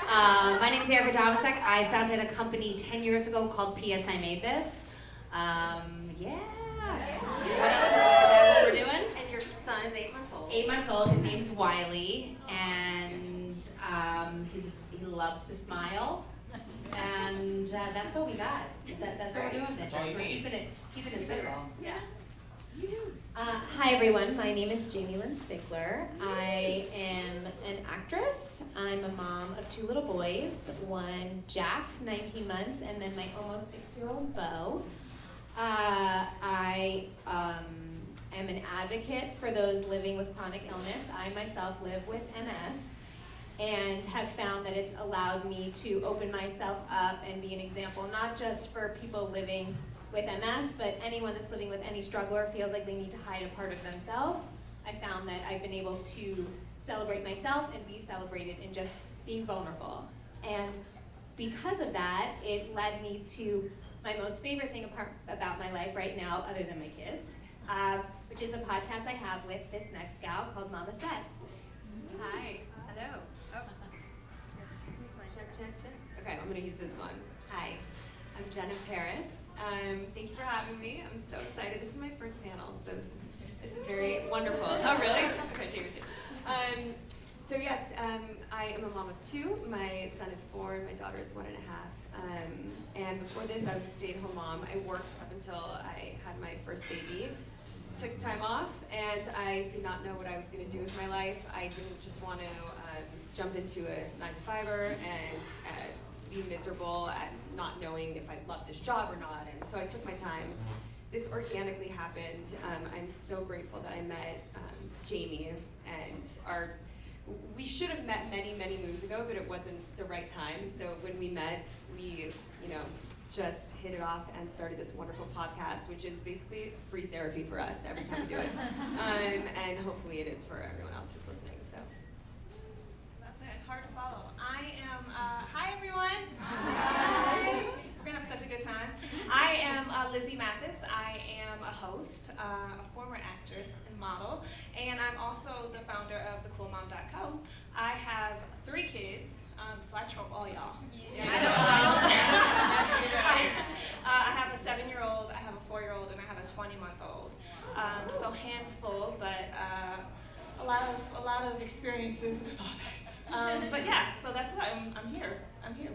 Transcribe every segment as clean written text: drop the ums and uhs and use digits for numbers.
My name is Erica Domisek. I founded a company 10 years ago called P.S. I Made This. Yeah. What else? Is that what we're doing? And your son is 8 months old. 8 months old. His name's Wiley, and he loves to smile. And that's what we got. That's what we're doing with it. We're keeping it simple. Yeah. Hi everyone, my name is Jamie Lynn Sigler. I am an actress. I'm a mom of 2 little boys, one Jack, 19 months, and then my almost 6-year-old Beau. I am an advocate for those living with chronic illness. I myself live with MS and have found that it's allowed me to open myself up and be an example, not just for people living with MS, but anyone that's living with any struggle or feels like they need to hide a part of themselves. I found that I've been able to celebrate myself and be celebrated in just being vulnerable. And because of that, it led me to my most favorite thing about my life right now, other than my kids, which is a podcast I have with this next gal called Mama Said. Hi. Hello. Oh. Check. Okay, I'm going to use this one. Hi. I'm Jenna Paris. Thank you for having me. I'm so excited. This is my first panel, so this is very wonderful. Oh, really? Okay, Jamie's here. So yes, I am a mom of 2. My son is 4, my daughter is 1.5. And before this, I was a stay-at-home mom. I worked up until I had my first baby. Took time off, and I did not know what I was going to do with my life. I didn't just want to jump into a 9-to-5er and be miserable at not knowing if I loved this job or not, and so I took my time. This organically happened. I'm so grateful that I met Jamie, and we should have met many moons ago, but it wasn't the right time. And so when we met, we just hit it off and started this wonderful podcast, which is basically free therapy for us every time we do it, and hopefully it is for everyone else who's listening. So. That's it. Hard to follow. I am, hi everyone. Hi. We're gonna have such a good time. I am Lizzie Mathis. I am a host, a former actress and model, and I'm also the founder of thecoolmom.co. I have 3 kids, so I trope all y'all. Yeah. I have a 7-year-old, I have a 4-year-old, and I have a 20-month-old. So hands full, but a lot of experiences with all that. But yeah, so that's why I'm here.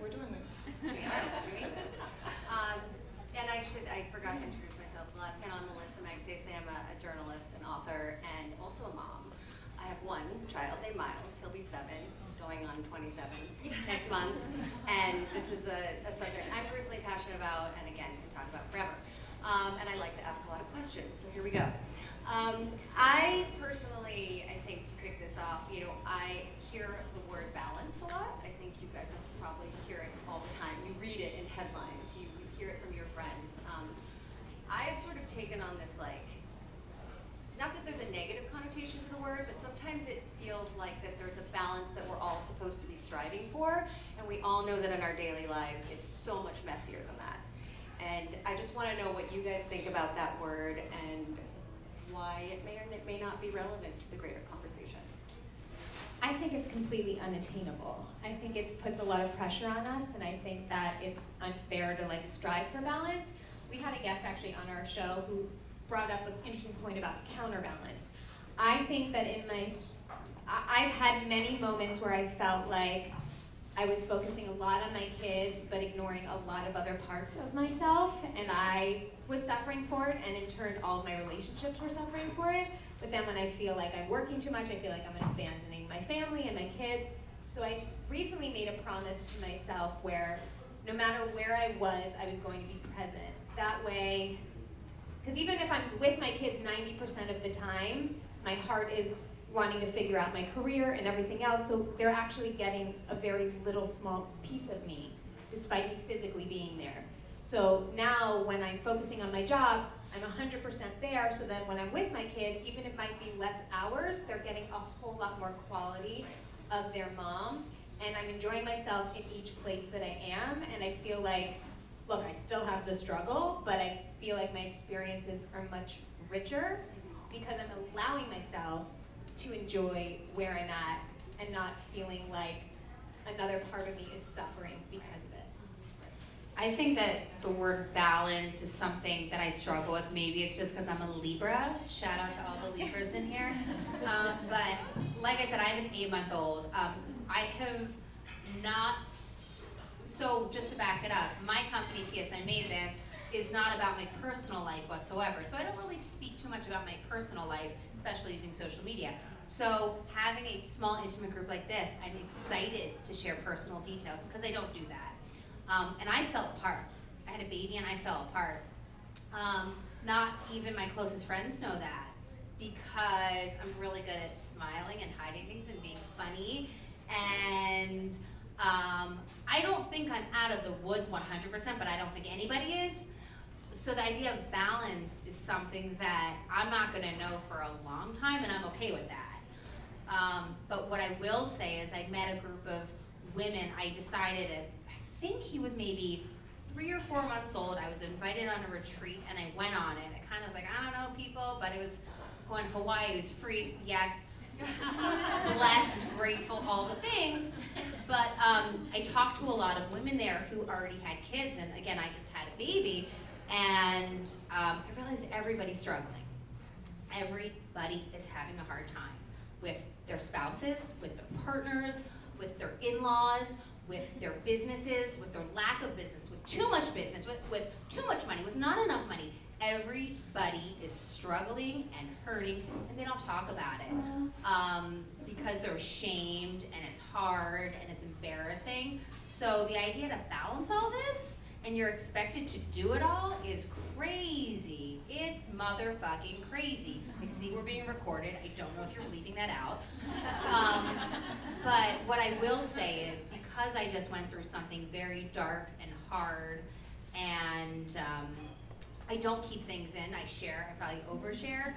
We're doing this. We are doing this. And I forgot to introduce myself in the last panel. I'm Melissa Magsaysay. I'm a journalist, an author, and also a mom. I have 1 child named Miles. He'll be 7, going on 27 next month. And this is a subject I'm personally passionate about, and again, can talk about forever. And I like to ask a lot of questions, so here we go. I personally, I think to kick this off, I hear the word balance a lot. I think you guys have probably hear it all the time. You read it in headlines, you hear it from your friends. I have sort of taken on this, not that there's a negative connotation to the word, but sometimes it feels like that there's a balance that we're all supposed to be striving for, and we all know that in our daily lives it's so much messier than that. And I just want to know what you guys think about that word and why it may or may not be relevant to the greater conversation. I think it's completely unattainable. I think it puts a lot of pressure on us, and I think that it's unfair to strive for balance. We had a guest actually on our show who brought up an interesting point about counterbalance. I think that I've had many moments where I felt like I was focusing a lot on my kids, but ignoring a lot of other parts of myself, and I was suffering for it, and in turn, all of my relationships were suffering for it. But then when I feel like I'm working too much, I feel like I'm abandoning my family and my kids. So I recently made a promise to myself where no matter where I was going to be present. That way, because even if I'm with my kids 90% of the time, my heart is wanting to figure out my career and everything else, so they're actually getting a very little small piece of me, despite me physically being there. So now when I'm focusing on my job, I'm 100% there, so that when I'm with my kids, even if it might be less hours, they're getting a whole lot more quality of their mom, and I'm enjoying myself in each place that I am, and I feel like, look, I still have the struggle, but I feel like my experiences are much richer because I'm allowing myself to enjoy where I'm at and not feeling like another part of me is suffering because of it. I think that the word balance is something that I struggle with. Maybe it's just because I'm a Libra. Shout out to all the Libras in here. But like I said, I have an 8-month-old. I have not, so just to back it up, my company, P.S. I Made This, is not about my personal life whatsoever. So I don't really speak too much about my personal life, especially using social media. So having a small, intimate group like this, I'm excited to share personal details because I don't do that. And I fell apart. I had a baby and I fell apart. Not even my closest friends know that because I'm really good at smiling and hiding things and being funny. And I don't think I'm out of the woods 100%, but I don't think anybody is. So the idea of balance is something that I'm not gonna know for a long time, and I'm okay with that. But what I will say is I met a group of women. I decided I think he was maybe 3 or 4 months old. I was invited on a retreat and I went on it. I kind of was like, I don't know people, but it was going to Hawaii. It was free, yes. Blessed, grateful, all the things. But I talked to a lot of women there who already had kids, and again, I just had a baby, and I realized everybody's struggling. Everybody is having a hard time with their spouses, with their partners, with their in-laws, with their businesses, with their lack of business, with too much business, with too much money, with not enough money. Everybody is struggling and hurting, and they don't talk about it because they're ashamed, and it's hard, and it's embarrassing. So the idea to balance all this, and you're expected to do it all, is crazy. It's motherfucking crazy. I see we're being recorded. I don't know if you're leaving that out. But what I will say is, because I just went through something very dark and hard, and I don't keep things in, I share, I probably overshare.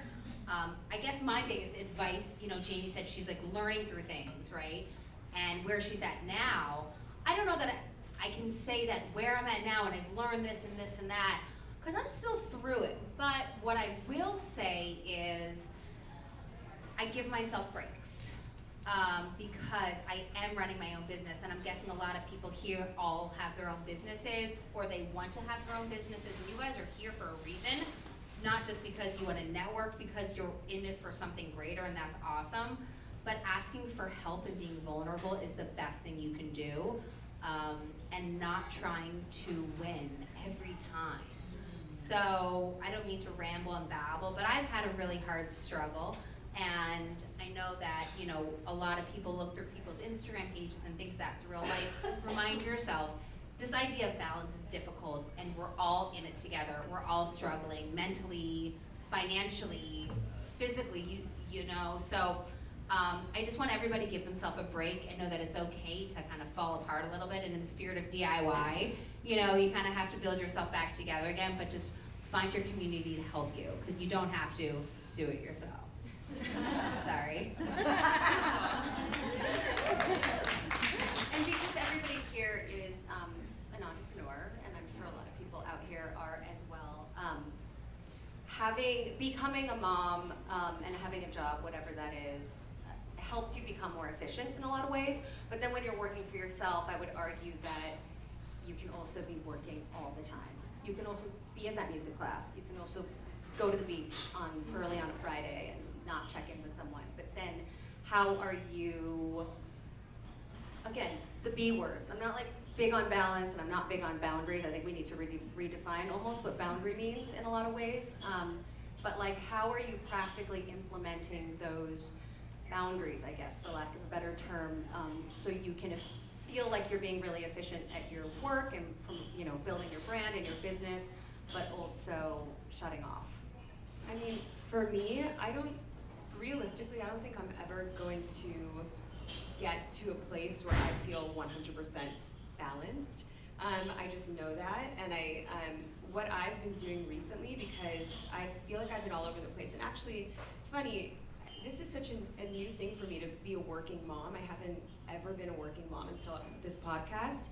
I guess my biggest advice, you know, Jamie said she's like learning through things, right? And where she's at now, I don't know that I can say that where I'm at now and I've learned this and this and that, because I'm still through it. But what I will say is I give myself breaks. Because I am running my own business, and I'm guessing a lot of people here all have their own businesses, or they want to have their own businesses, and you guys are here for a reason, not just because you want to network, because you're in it for something greater, and that's awesome. But asking for help and being vulnerable is the best thing you can do, and not trying to win every time. So I don't mean to ramble and babble, but I've had a really hard struggle. And I know that, you know, a lot of people look through people's Instagram pages and think that's real life. Remind yourself, this idea of balance is difficult, and we're all in it together. We're all struggling mentally, financially, physically, you know. So I just want everybody to give themselves a break and know that it's okay to kind of fall apart a little bit. And in the spirit of DIY, you know, you kind of have to build yourself back together again, but just find your community to help you, because you don't have to do it yourself. Sorry. And because everybody here is an entrepreneur, and I'm sure a lot of people out here are as well, becoming a mom and having a job, whatever that is, helps you become more efficient in a lot of ways. But then when you're working for yourself, I would argue that you can also be working all the time. You can also be in that music class. You can also go to the beach early on a Friday and not check in with someone. But then how are you, again, the B words. I'm not like big on balance, and I'm not big on boundaries. I think we need to redefine almost what boundary means in a lot of ways. But like, how are you practically implementing those boundaries, I guess, for lack of a better term, so you can feel like you're being really efficient at your work and, you know, building your brand and your business, but also shutting off? I mean, for me, realistically, I don't think I'm ever going to get to a place where I feel 100% balanced. I just know that, and what I've been doing recently, because I feel like I've been all over the place, and actually, it's funny, this is such a new thing for me to be a working mom. I haven't ever been a working mom until this podcast.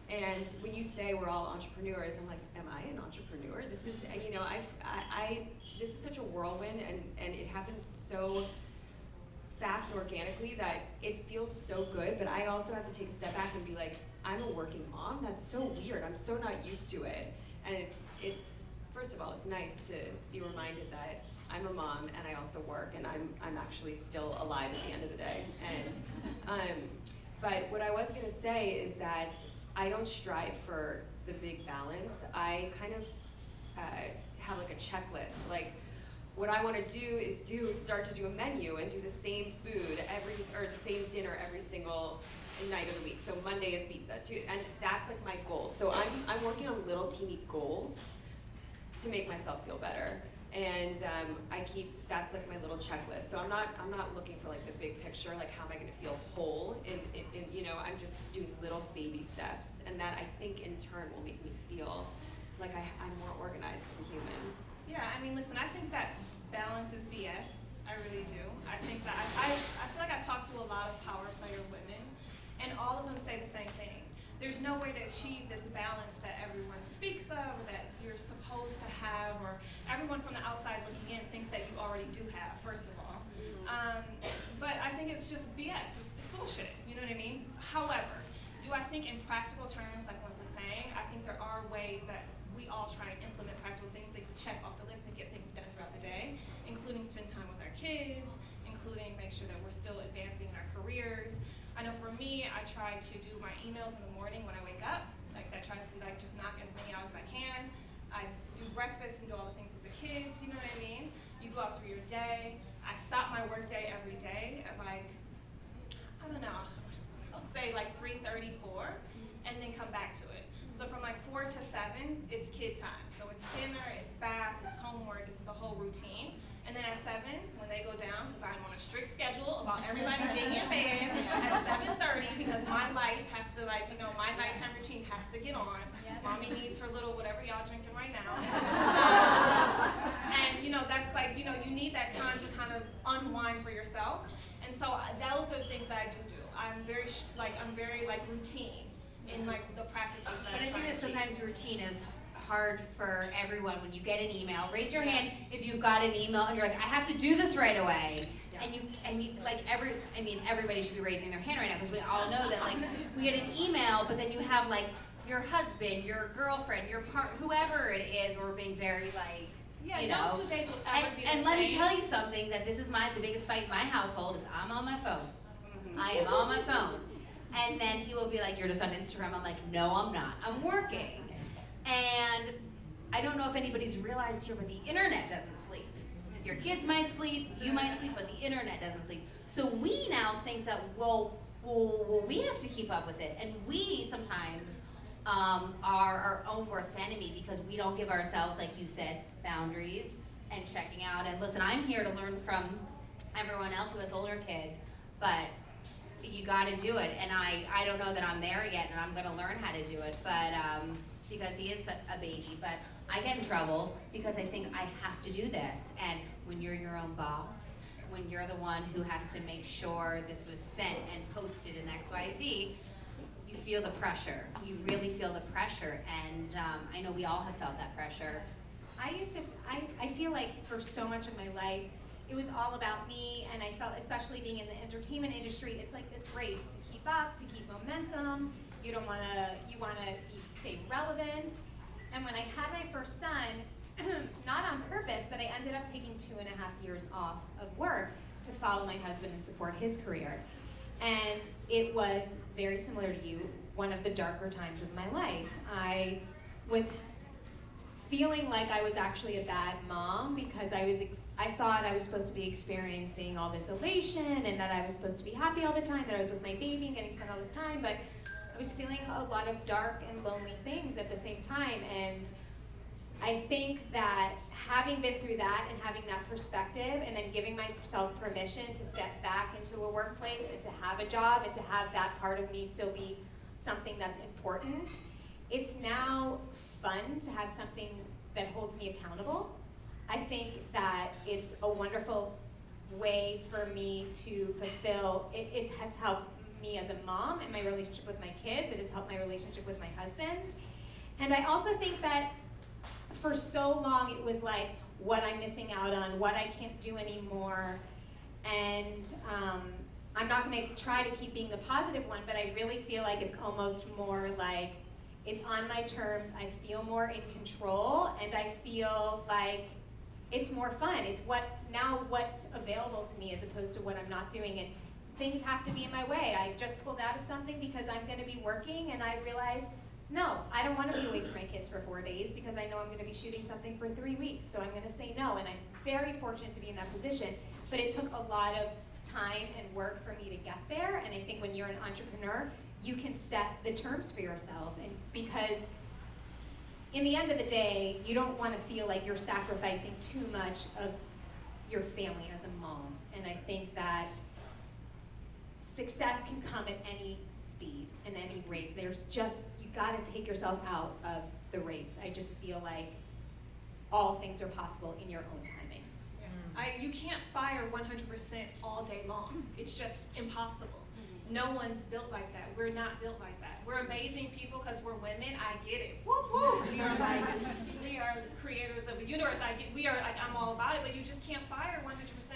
And when you say we're all entrepreneurs, I'm like, am I an entrepreneur? This is, you know, this is such a whirlwind, and it happens so fast and organically that it feels so good, but I also have to take a step back and be like, I'm a working mom. That's so weird. I'm so not used to it. And it's first of all, it's nice to be reminded that I'm a mom and I also work and I'm actually still alive at the end of the day. And but what I was gonna say is that I don't strive for the big balance. I kind of have like a checklist. Like, what I want to do is start to do a menu and do the same food or the same dinner every single night of the week. So Monday is pizza, and that's like my goal. So I'm working on little teeny goals to make myself feel better, and that's like my little checklist. So I'm not looking for like the big picture, like how am I going to feel whole? I'm just doing little baby steps, and that I think in turn will make me feel like I'm more organized as a human. Yeah, I mean, listen, I think that balance is BS. I really do. I think that I feel like I've talked to a lot of power player women, and all of them say the same thing. There's no way to achieve this balance that everyone speaks of, or that you're supposed to have, or everyone from the outside looking in thinks that you already do have, first of all. But I think it's just BS. It's bullshit. You know what I mean? However, do I think in practical terms, like Leslie's saying, I think there are ways that we all try and implement practical things that can check off the list and get things done throughout the day, including spend time with our kids, including make sure that we're still advancing in our careers. I know for me, I try to do my emails in the morning when I wake up. Like, that tries to like just knock as many out as I can. I do breakfast and do all the things with the kids, you know what I mean? You go out through your day. I stop my work day every day at like, I don't know, I'll say like 3:30, 4, and then come back to it. So from like 4 to 7, it's kid time. So it's dinner, it's bath, it's homework, it's the whole routine. And then at 7, when they go down, because I'm on a strict schedule about everybody being in bed at 7:30, because my life has to my nighttime routine has to get on. Mommy needs her little whatever y'all drinking right now. And that's like, you need that time to kind of unwind for yourself. And so those are the things that I do. I'm very routine in like the practices that But I think that sometimes routine is hard for everyone. When you get an email, raise your hand if you've got an email and you're like, I have to do this right away. Yeah. And you like everybody should be raising their hand right now, because we all know that like we get an email, but then you have like your husband, your girlfriend, your whoever it is, or being very like, no 2 days will ever be the same. And let me tell you something, that this is the biggest fight in my household is I'm on my phone. Mm-hmm. I am on my phone. And then he will be like, you're just on Instagram. I'm like, no, I'm not. I'm working. And I don't know if anybody's realized here, but the internet doesn't sleep. Your kids might sleep, you might sleep, but the internet doesn't sleep. So we now think that, well, we have to keep up with it. And we sometimes are our own worst enemy, because we don't give ourselves, like you said, boundaries and checking out. And listen, I'm here to learn from everyone else who has older kids, but you got to do it. And I don't know that I'm there yet, and I'm going to learn how to do it, but because he is a baby. But I get in trouble because I think I have to do this. And when you're your own boss, when you're the one who has to make sure this was sent and posted in XYZ, you feel the pressure. You really feel the pressure. And I know we all have felt that pressure. I feel like for so much of my life, it was all about me, and I felt, especially being in the entertainment industry, it's like this race to keep up, to keep momentum. You want to stay relevant. And when I had my first son, not on purpose, but I ended up taking 2.5 years off of work to follow my husband and support his career. And it was very similar to you, one of the darker times of my life. I was feeling like I was actually a bad mom, because I thought I was supposed to be experiencing all this elation, and that I was supposed to be happy all the time, that I was with my baby and getting to spend all this time, but I was feeling a lot of dark and lonely things at the same time. And I think that having been through that and having that perspective, and then giving myself permission to step back into a workplace and to have a job and to have that part of me still be something that's important, it's now fun to have something that holds me accountable. I think that it's a wonderful way for me to fulfill, it has helped me as a mom and my relationship with my kids. It has helped my relationship with my husband. And I also think that for so long it was like what I'm missing out on, what I can't do anymore. And I'm not gonna try to keep being the positive one, but I really feel like it's almost more like it's on my terms, I feel more in control, and I feel like it's more fun. It's what's available to me as opposed to what I'm not doing. And things have to be in my way. I just pulled out of something because I'm gonna be working, and I realized, no, I don't wanna be away from my kids for 4 days because I know I'm gonna be shooting something for 3 weeks, so I'm gonna say no, and I'm very fortunate to be in that position. But it took a lot of time and work for me to get there, and I think when you're an entrepreneur, you can set the terms for yourself, and because in the end of the day, you don't want to feel like you're sacrificing too much of your family as a mom. And I think that success can come at any speed and any rate. There's just, you got to take yourself out of the race. I just feel like all things are possible in your own timing. You can't fire 100% all day long. It's just impossible. No one's built like that. We're not built like that. We're amazing people because we're women. I get it. Woo woo. We are creators of the universe. I'm all about it, but you just can't fire 100%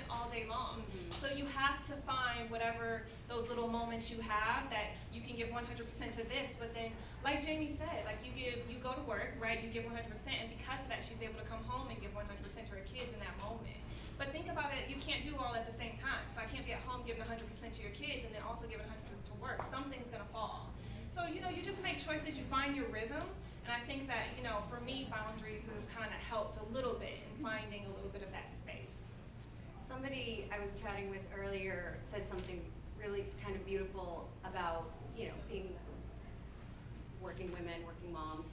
all day long. So you have to find whatever those little moments you have that you can give 100% to this, but then, like Jamie said, like you go to work, right? You give 100%, and because of that, she's able to come home and give 100% to her kids in that moment. But think about it, you can't do all at the same time. So I can't be at home giving 100% to your kids and then also giving 100% to work. Something's gonna fall. So, you just make choices, you find your rhythm. And I think that, for me, boundaries have kind of helped a little bit in finding a little bit of that space. Somebody I was chatting with earlier said something really kind of beautiful about, being working women, working moms,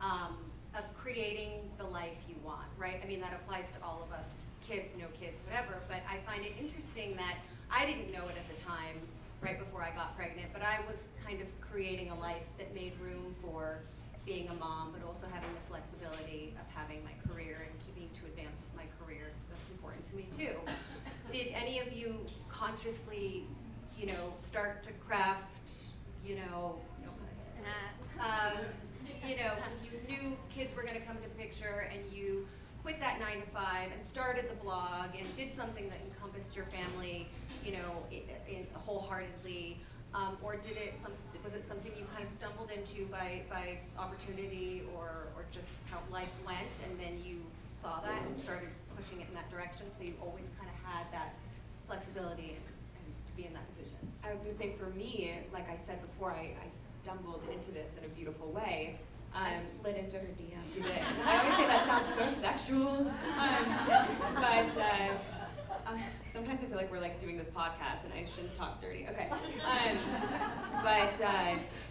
of creating the life you want, right? I mean, that applies to all of us. Kids, no kids, whatever, but I find it interesting that I didn't know it at the time, right before I got pregnant, but I was kind of creating a life that made room for being a mom, but also having the flexibility of having my career and keeping to advance my career. That's important to me too. Did any of you consciously, start to craft, no pun intended, because you knew kids were gonna come into the picture and you quit that 9 to 5 and started the blog and did something that encompassed your family, wholeheartedly, or was it something you kind of stumbled into by opportunity or just how life went, and then you saw that and started pushing it in that direction, so you always kind of had that flexibility and to be in that position? I was going to say, for me, like I said before, I stumbled into this in a beautiful way. I slid into her DM. She did. I always say that sounds so sexual, but sometimes I feel like we're like doing this podcast and I shouldn't talk dirty. Okay,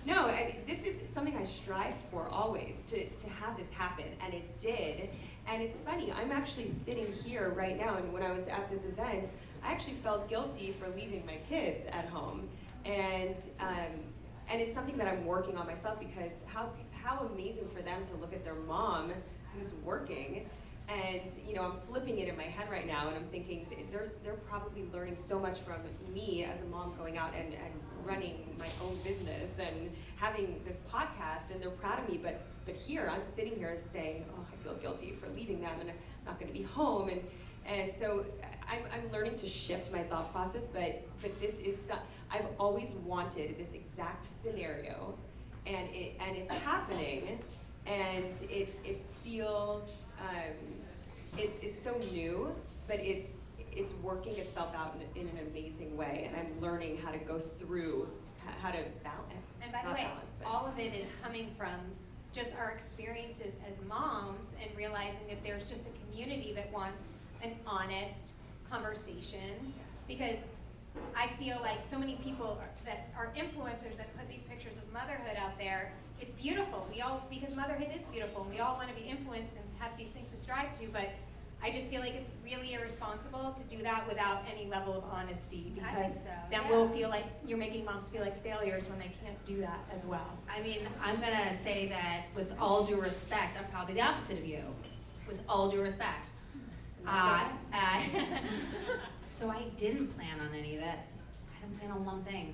no, this is something I strived for always, to have this happen, and it did. And it's funny, I'm actually sitting here right now, and when I was at this event, I actually felt guilty for leaving my kids at home, and it's something that I'm working on myself, because how amazing for them to look at their mom who's working, and I'm flipping it in my head right now, and I'm thinking they're probably learning so much from me as a mom, going out and running my own business and having this podcast, and they're proud of me, but here I'm sitting here saying, oh, I feel guilty for leaving them, and I'm not going to be home, and so I'm learning to shift my thought process, but this is, I've always wanted this exact scenario, and it's happening, and it feels, it's so new, but it's working itself out in an amazing way, and I'm learning how to go through, how to balance. And by the way, all of it is coming from just our experiences as moms, and realizing that there's just a community that wants an honest conversation, because I feel like so many people that are influencers that put these pictures of motherhood out there, it's beautiful. Because motherhood is beautiful, and we all want to be influenced and have these things to strive to, but I just feel like it's really irresponsible to do that without any level of honesty, because then we'll feel like you're making moms feel like failures when they can't do that as well. I mean, I'm gonna say that with all due respect, I'm probably the opposite of you. With all due respect. So I didn't plan on any of this. I didn't plan on one thing.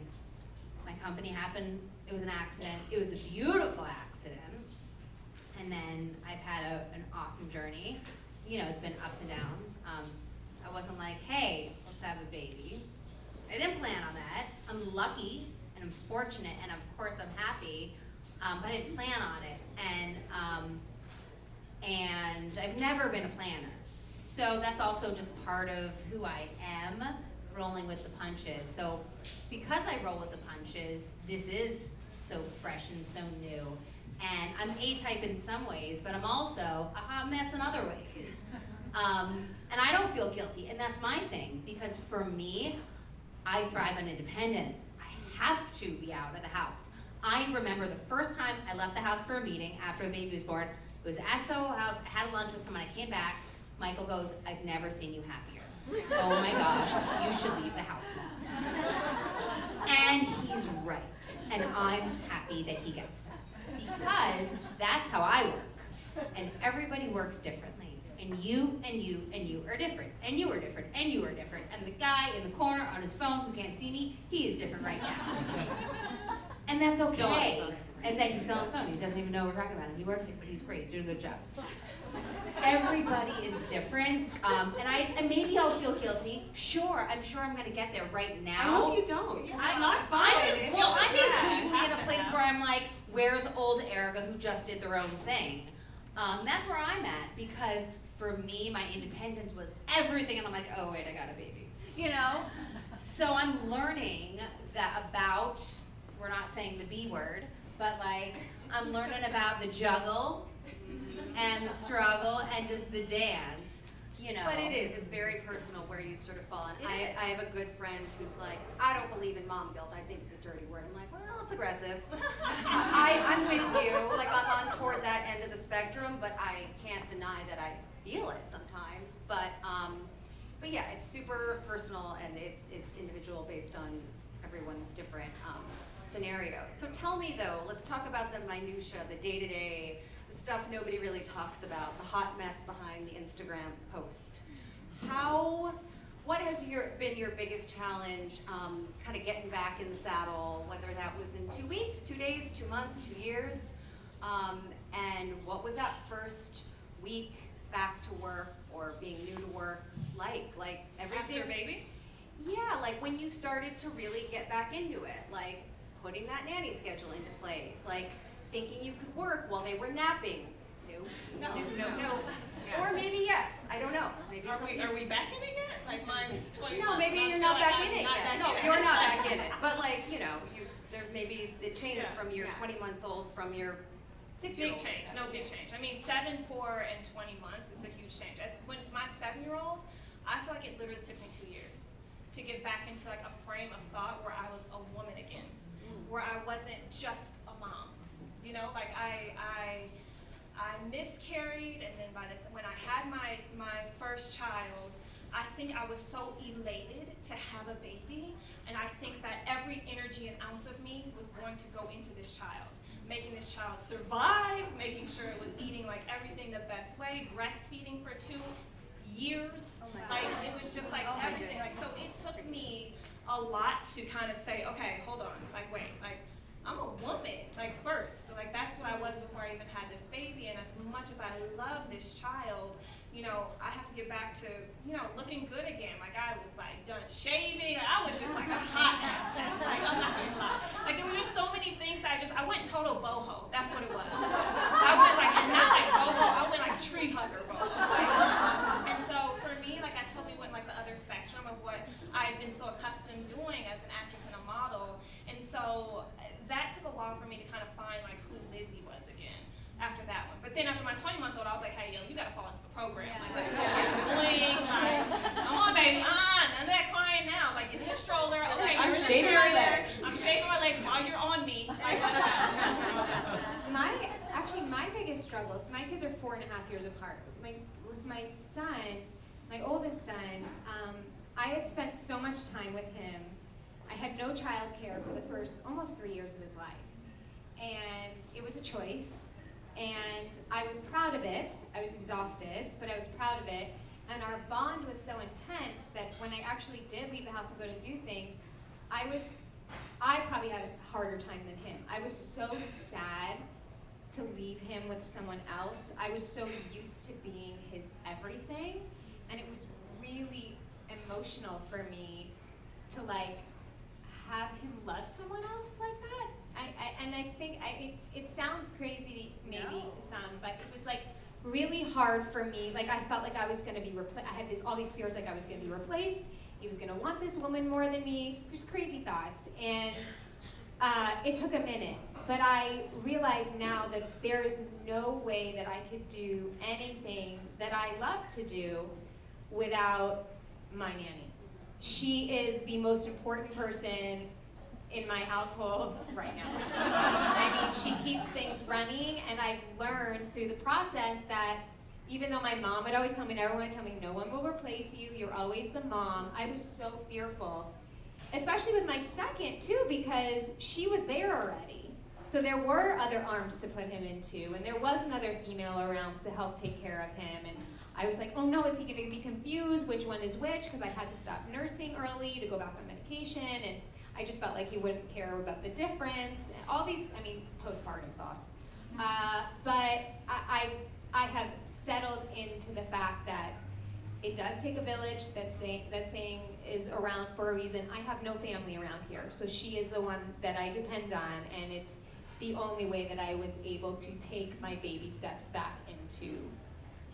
My company happened, it was an accident. It was a beautiful accident. And then I've had an awesome journey. It's been ups and downs. I wasn't like, hey, let's have a baby. I didn't plan on that. I'm lucky and I'm fortunate, and of course I'm happy, but I didn't plan on it. And I've never been a planner. So that's also just part of who I am, rolling with the punches. So because I roll with the punches, this is so fresh and so new. And I'm A-type in some ways, but I'm also a hot mess in other ways. And I don't feel guilty, and that's my thing, because for me, I thrive on independence. I have to be out of the house. I remember the first time I left the house for a meeting after the baby was born. It was at Soho House. I had lunch with someone. I came back. Michael goes, I've never seen you happier. Oh my gosh, you should leave the house now. And he's right. And I'm happy that he gets that. Because that's how I work. And everybody works differently. And you and you and you are different. And you are different. And you are different. And the guy in the corner on his phone who can't see me, he is different right now. And that's okay. And then he's still on his phone. He doesn't even know we're talking about him. He works here, but he's great. He's doing a good job. Everybody is different, and maybe I'll feel guilty. Sure, I'm sure I'm gonna get there right now. I hope you don't. It's not fun. I'm basically in a place where I'm like, where's old Erica who just did their own thing? That's where I'm at, because for me, my independence was everything, and I'm like, oh wait, I got a baby, you know? So I'm learning that about, we're not saying the B word, but like, I'm learning about the juggle, and the struggle, and just the dance, you know. But it's very personal where you sort of fall in. I have a good friend who's like, I don't believe in mom guilt. I think it's a dirty word. I'm like, well, it's aggressive. I'm with you. Like, I'm on toward that end of the spectrum, but I can't deny that I feel it sometimes. But yeah, it's super personal, and it's individual based on everyone's different scenario. So tell me though, let's talk about the minutia, the day-to-day, stuff nobody really talks about, the hot mess behind the Instagram post. What has been your biggest challenge, kind of getting back in the saddle, whether that was in 2 weeks, 2 days, 2 months, 2 years, and what was that first week back to work or being new to work like everything? After baby? Yeah, like when you started to really get back into it, like putting that nanny schedule into place, like thinking you could work while they were napping. No. Yeah. Or maybe yes, I don't know. Maybe Are we back in it yet? Like mine is 20 No, months. maybe and I you're feel not like back I'm in it not yet. back No, in it. you're not back in it. But like, there's maybe it changed Yeah. from your Yeah. 20-month-old from your 6-year-old. Big change, no big change. I mean, 7, 4, and 20 months is a huge change. It's when my 7-year-old, I feel like it literally took me 2 years to get back into like a frame of thought where I was a woman again, where I wasn't just a mom. You know, like I miscarried, and then when I had my first child, I think I was so elated to have a baby, and I think that every energy and ounce of me was going to go into this child, making this child survive, making sure it was eating like everything the best way, breastfeeding for 2 years. Oh my Like goodness. it was just like Oh my everything. Like goodness. so it took me a lot to kind of say, okay, hold on, like wait, like I'm a woman, like first. Like that's what I was before I even had this baby, and as much as I love this child, I have to get back to, looking good again. Like I was like done shaving, like, I was just like a hot mess. Like I'm not gonna lie. Like there were just so many things that I went total boho. That's what it was. I went like, not like boho, I went like tree hugger boho. And so for me, like I totally went like the other spectrum of what I had been so accustomed doing as an actress and a model. And so that took a while for me to kind of find like who Lizzie was again after that one. But then after my 20-month-old, I was like, hey, yo, you gotta fall into the program. Like, this is what you're doing. Like, come on, baby. None of that crying now. Like, get in the stroller. Okay, I'm you're in the shaving my stroller. legs. I'm shaving my legs while you're on me. Like, My biggest struggle, so my kids are 4.5 years apart. With my son, my oldest son, I had spent so much time with him. I had no child care for the first almost 3 years of his life. And it was a choice. And I was proud of it. I was exhausted, but I was proud of it. And our bond was so intense that when I actually did leave the house and go to do things, I probably had a harder time than him. I was so sad to leave him with someone else. I was so used to being his everything, and it was really emotional for me to like have him love someone else like that. And I think it sounds crazy maybe to some, but it was like really hard for me. Like I felt like I was gonna be replaced. I had all these fears like I was gonna be replaced. He was gonna want this woman more than me. Just crazy thoughts. And it took a minute, but I realize now that there is no way that I could do anything that I love to do without my nanny. She is the most important person in my household right now. I mean, she keeps things running, and I've learned through the process that even though my mom would always tell me, everyone would tell me, no one will replace you, you're always the mom, I was so fearful. Especially with my second, too, because she was there already. So there were other arms to put him into, and there was another female around to help take care of him. And I was like, oh no, is he gonna be confused? Which one is which? Because I had to stop nursing early to go back on medication, and I just felt like he wouldn't care about the difference. All these, I mean, postpartum thoughts. But I have settled into the fact that it does take a village. That saying is around for a reason. I have no family around here, so she is the one that I depend on, and it's the only way that I was able to take my baby steps back into,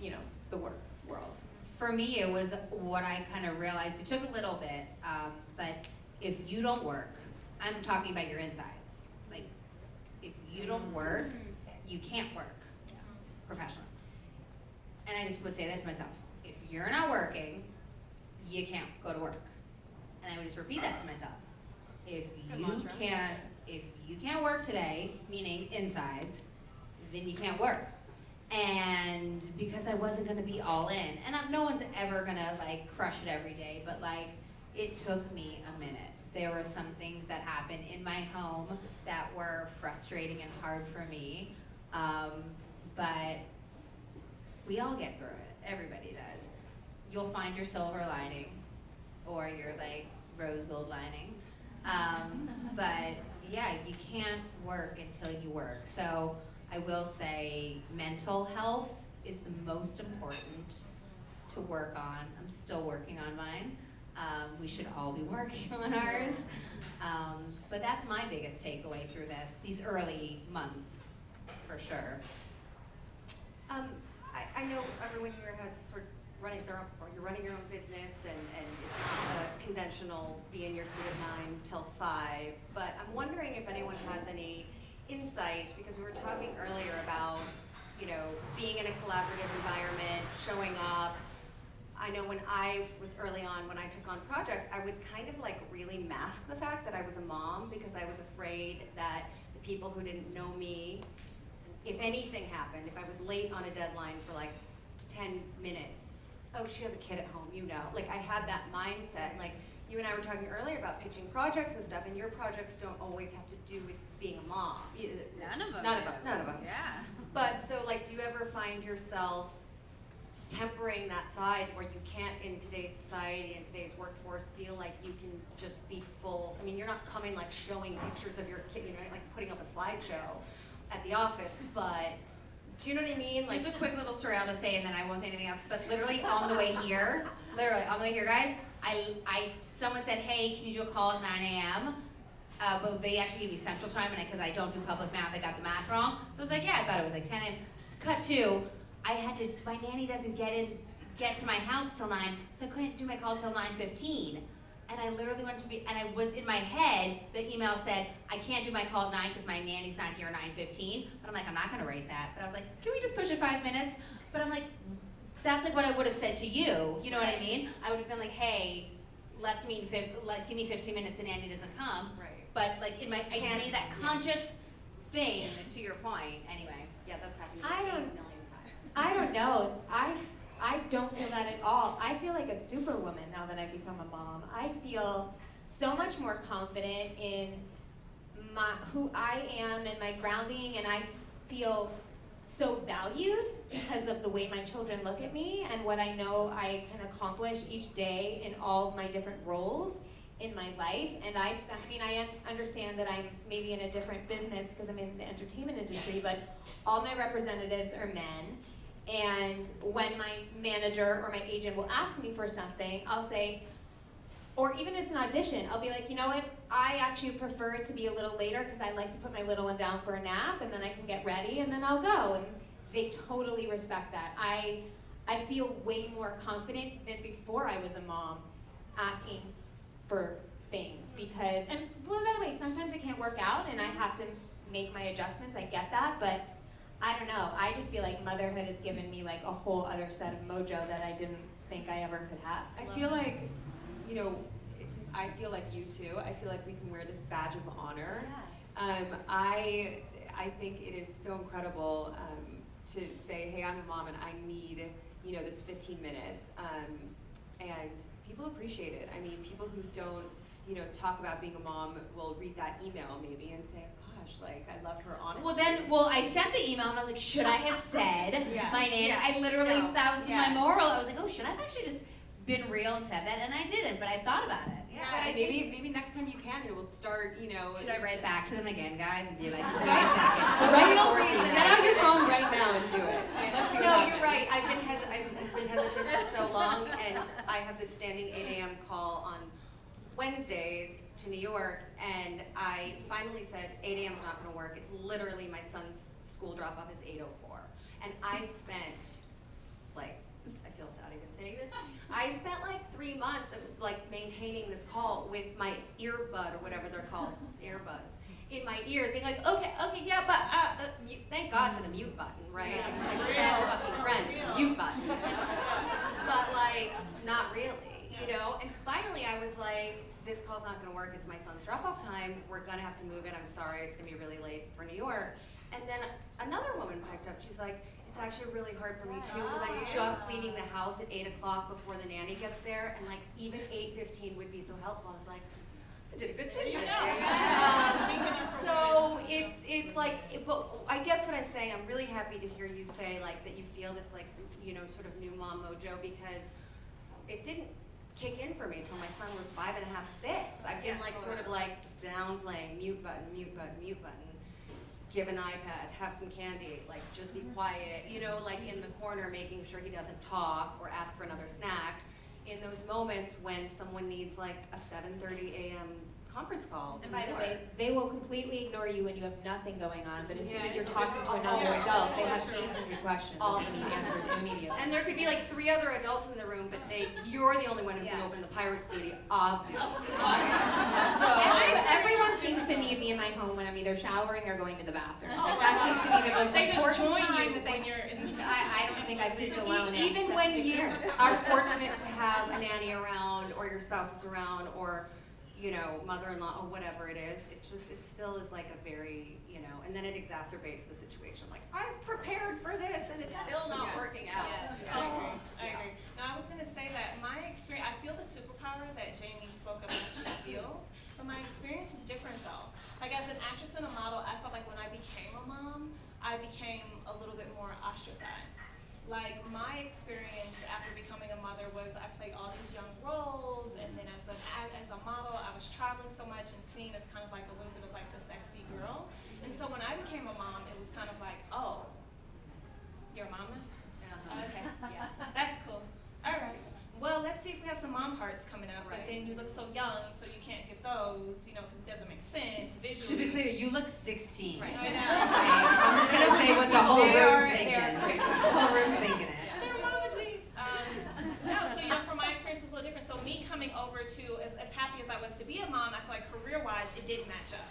you know, the work world. For me, it was what I kind of realized. It took a little bit, but if you don't work, I'm talking about your insides. Like, if you don't work, you can't work professionally. And I just would say that to myself. If you're not working, you can't go to work. And I would just repeat that to myself. If you can't work today, meaning insides, then you can't work. And because I wasn't gonna be all in, and no one's ever gonna like crush it every day, but like it took me a minute. There were some things that happened in my home that were frustrating and hard for me, but we all get through it. Everybody does. You'll find your silver lining, or your like rose gold lining. But yeah, you can't work until you work. So I will say mental health is the most important to work on. I'm still working on mine. We should all be working on ours. But that's my biggest takeaway through these early months, for sure. I know everyone here has sort of running their own, or you're running your own business, and it's not the conventional be in your seat at 9 till 5, but I'm wondering if anyone has any insight, because we were talking earlier about, you know, being in a collaborative environment, showing up. I know when I was early on, when I took on projects, I would kind of like really mask the fact that I was a mom, because I was afraid that the people who didn't know me, if anything happened, if I was late on a deadline for like 10 minutes, oh, she has a kid at home, you know. Like I had that mindset, like you and I were talking earlier about pitching projects and stuff, and your projects don't always have to do with being a mom. None of them. None of them. Yeah. But so like, do you ever find yourself tempering that side where you can't, in today's society, in today's workforce, feel like you can just be full? I mean, you're not coming like showing pictures of your kid, you know, like putting up a slideshow at the office, but do you know what I mean? Like, just a quick little story I'll just say, and then I won't say anything else, but literally on the way here, guys, someone said, hey, can you do a call at 9 a.m.? But they actually gave me central time, and because I don't do public math, I got the math wrong. So I was like, yeah, I thought it was like 10 a.m. Cut to, my nanny doesn't get to my house till 9, so I couldn't do my call till 9:15. And I literally went to and I was in my head, the email said, I can't do my call at 9 because my nanny's not here at 9:15. But I'm like, I'm not gonna write that. But I was like, can we just push it 5 minutes? But I'm like, that's like what I would have said to you. You know what I mean? I would have been like, hey, let's meet, give me 15 minutes, the nanny doesn't come. right. But like in my, I just made that conscious thing, to your point, anyway. Yeah, that's happened I 8 don't- million times. I don't know. I don't feel that at all. I feel like a superwoman now that I've become a mom. I feel so much more confident in who I am and my grounding, and I feel so valued because of the way my children look at me and what I know I can accomplish each day in all of my different roles in my life. And I understand that I'm maybe in a different business because I'm in the entertainment industry, but all my representatives are men. And when my manager or my agent will ask me for something, I'll say, or even if it's an audition, I'll be like, you know what, I actually prefer it to be a little later because I like to put my little one down for a nap and then I can get ready and then I'll go. And they totally respect that. I feel way more confident than before I was a mom asking for things because, and well, by the way, sometimes it can't work out and I have to make my adjustments, I get that, but I don't know, I just feel like motherhood has given me like a whole other set of mojo that I didn't think I ever could have. I feel like, you know, I feel like you too. I feel like we can wear this badge of honor. Yeah. I think it is so incredible to say, hey, I'm a mom and I need, you know, this 15 minutes. And people appreciate it. I mean, people who don't, you know, talk about being a mom will read that email maybe and say, gosh, like, I love her honesty. Well, I sent the email and I was like, should I have said Yeah. my name? Yeah. I literally, No. that was Yeah. my moral. I was like, oh, should I have actually just been real and said that? And I didn't, but I thought about it. Yeah, but I maybe next time you can, it will start, you know. Should I write back to them again, guys, and be like, Guys, wait a second. For Right, real reason. get out your phone right now and do it. Let's see what No, happens. you're right. I've been hesitant for so long, and I have this standing 8 a.m. call on Wednesdays to New York, and I finally said 8 a.m. is not going to work. It's literally my son's school drop-off is 8:04, and I spent like, I feel sad even saying this. I spent like 3 months of like maintaining this call with my earbud or whatever they're called, earbuds, in my ear, being like, okay, yeah, but thank God for the mute button, right? It's like your best fucking friend, mute button. But like, not really, you know? And finally I was like, this call's not gonna work, it's my son's drop-off time, we're gonna have to move it, I'm sorry, it's gonna be really late for New York. And then another woman piped up, she's like, it's actually really hard for me too, because I'm just leaving the house at 8 o'clock before the nanny gets there, and like even 8:15 would be so helpful. I was like, I did a good thing today. So it's like, but I guess what I'm saying, I'm really happy to hear you say like that you feel this like, you know, sort of new mom mojo, because it didn't kick in for me until my son was 5 and a half, 6. I've been like sort of like downplaying, mute button, give an iPad, have some candy, like just be quiet, you know, like in the corner making sure he doesn't talk or ask for another snack in those moments when someone needs like a 7:30 a.m. conference call. And by the way, they will completely ignore you when you have nothing going on, but as soon as you're talking to Oh, another yeah. adult, they have 800 questions All that the need to be time. answered immediately. And there could be like 3 other adults in the room, but you're the only one who can Yeah. open the pirate's booty, obviously. Everyone seems to need me in my home when I'm either showering or going to the bathroom. Like, that seems to be the most They just important join time you that they. when you're in the I don't think I've lived alone in Even 7, when 6 you years. are fortunate to have a nanny around, or your spouse is around, or you know, mother-in-law, or whatever it is, it still is like a very, you know, and then it exacerbates the situation. Like, I've prepared for this, and it's still not working out. I agree. Now, I was going to say that my experience, I feel the superpower that Jamie spoke about she feels, but my experience was different though. Like, as an actress and a model, I felt like when I became a mom, I became a little bit more ostracized. Like, my experience after becoming a mother was I played all these young roles, and then as a model, I was traveling so much and seen as kind of like a little bit of like the sexy girl. And so when I became a mom, it was kind of like, oh, you're a mama? Okay, Yeah. that's cool. All right. Well, let's see if we have some mom hearts coming up, Right. but then you look so young, so you can't get those, you know, because it doesn't make sense visually. To be clear, you look 16. Right. I know. I'm just gonna say what the whole They room's are- thinking. they are crazy. The whole room's thinking it. They're mama jeans. No, so you know, from my experience, it was a little different. So me coming over to, as happy as I was to be a mom, I feel like career-wise, it didn't match up.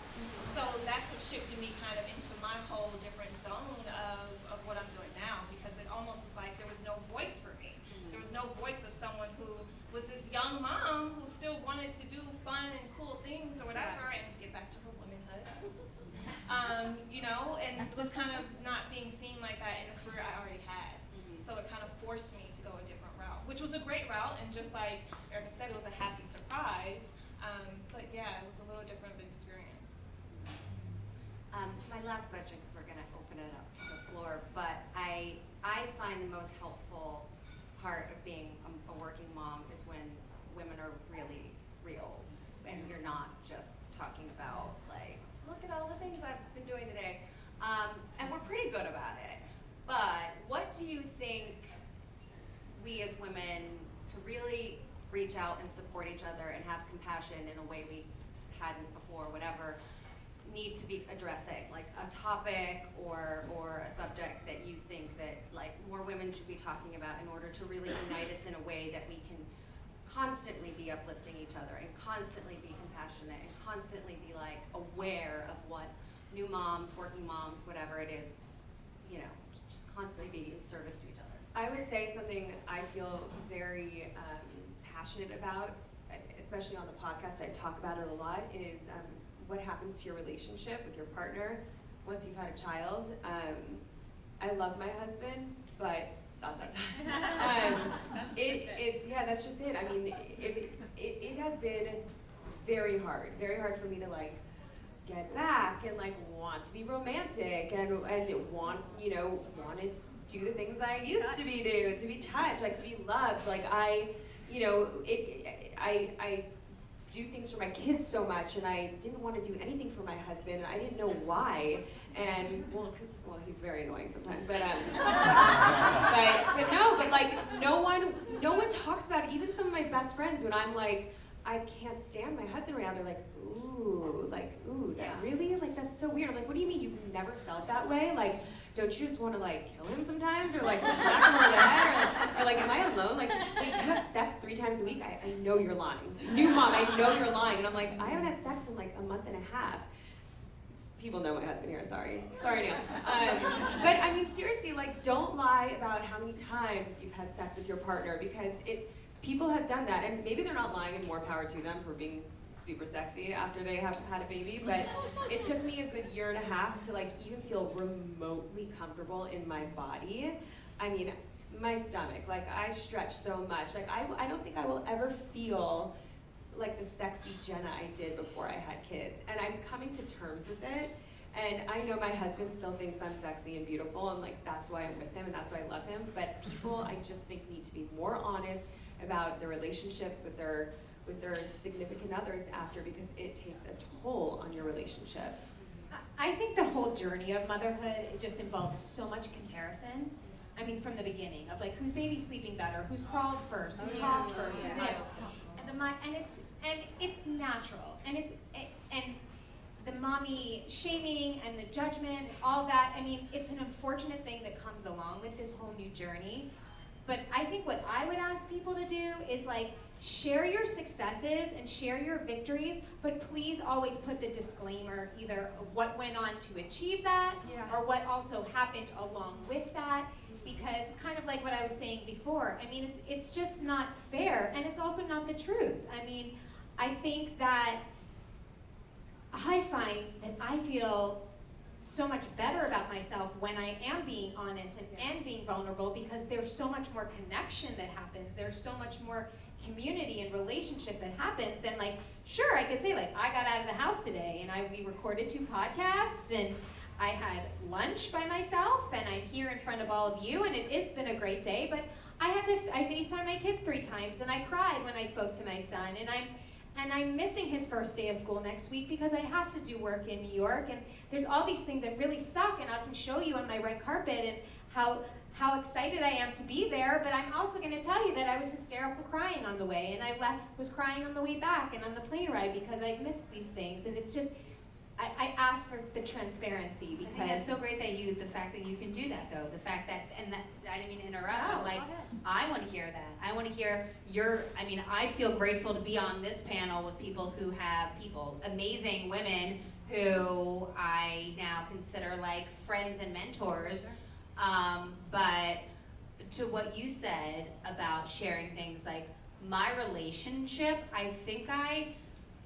So that's what shifted me kind of into my whole different zone of what I'm doing now, because it almost was like there was no voice for me. There was no voice of someone who was this young mom who still wanted to do fun and cool things or whatever, and get back to her womanhood. You know, and it was kind of not being seen like that in the career I already had. So it kind of forced me to go a different route, which was a great route, and just like Erica said, it was a happy surprise. But yeah, it was a little different of an experience. My last question, because we're going to open it up to the floor, but I find the most helpful part of being a working mom is when women are really real, and you're not just talking about like, look at all the things I've been doing today, and we're pretty good about it. But what do you think we as women to really reach out and support each other and have compassion in a way we hadn't before, whatever, need to be addressing, like a topic or a subject that you think that like more women should be talking about in order to really unite us in a way that we can constantly be uplifting each other and constantly be compassionate and constantly be like aware of what new moms, working moms, whatever it is, you know, just constantly be in service to each other. I would say something I feel very passionate about, especially on the podcast, I talk about it a lot, is what happens to your relationship with your partner once you've had a child. I love my husband, but that's just it. I mean, it has been very hard for me to like get back and like want to be romantic and want to do the things that I used to be touched, like to be loved. Like I do things for my kids so much, and I didn't want to do anything for my husband, and I didn't know why. And well, he's very annoying sometimes, but like no one talks about it. Even some of my best friends, when I'm like, I can't stand my husband right now, they're like, ooh, that really? Like, that's so weird. I'm like, what do you mean you've never felt that way? Like, don't you just want to like kill him sometimes, or like smack him over the head, or like, am I alone? Like, wait, you have sex 3 times a week? I know you're lying. New mom, I know you're lying. And I'm like, I haven't had sex in like a month and a half. People know my husband here, sorry Neil. But I mean, seriously, like, don't lie about how many times you've had sex with your partner, because people have done that, and maybe they're not lying, and more power to them for being super sexy after they have had a baby, but it took me a good 1.5 years to like even feel remotely comfortable in my body. I mean, my stomach, like I stretch so much, like I don't think I will ever feel like the sexy Jenna I did before I had kids, and I'm coming to terms with it. And I know my husband still thinks I'm sexy and beautiful, and like that's why I'm with him and that's why I love him. But people, I just think, need to be more honest about their relationships with their significant others after, because it takes a toll on your relationship. I think the whole journey of motherhood, it just involves so much comparison. I mean, from the beginning of like whose baby's sleeping better, who's crawled first, who talked first, who this, and it's natural, and the mommy shaming and the judgment, all that. I mean, it's an unfortunate thing that comes along with this whole new journey. But I think what I would ask people to do is like share your successes and share your victories, but please always put the disclaimer, either what went on to achieve that, or what also happened along with that, because kind of like what I was saying before, I mean, it's just not fair, and it's also not the truth. I mean, I think that I find that I feel so much better about myself when I am being honest and being vulnerable, because there's so much more connection that happens. There's so much more community and relationship that happens than like, sure, I could say like, I got out of the house today and we recorded 2 podcasts and I had lunch by myself and I'm here in front of all of you and it has been a great day, but I FaceTimed my kids 3 times and I cried when I spoke to my son, and I'm missing his first day of school next week because I have to do work in New York, and there's all these things that really suck, and I can show you on my red carpet and how excited I am to be there, but I'm also going to tell you that I was hysterical crying on the way, and I was crying on the way back and on the plane ride because I missed these things, and it's just, I ask for the transparency because... I think that's so great that the fact that you can do that though, the fact that, and that, I didn't mean to interrupt, but like, I want to hear that. I want to hear I feel grateful to be on this panel with people, amazing women who I now consider like friends and mentors. But to what you said about sharing things like my relationship, I think I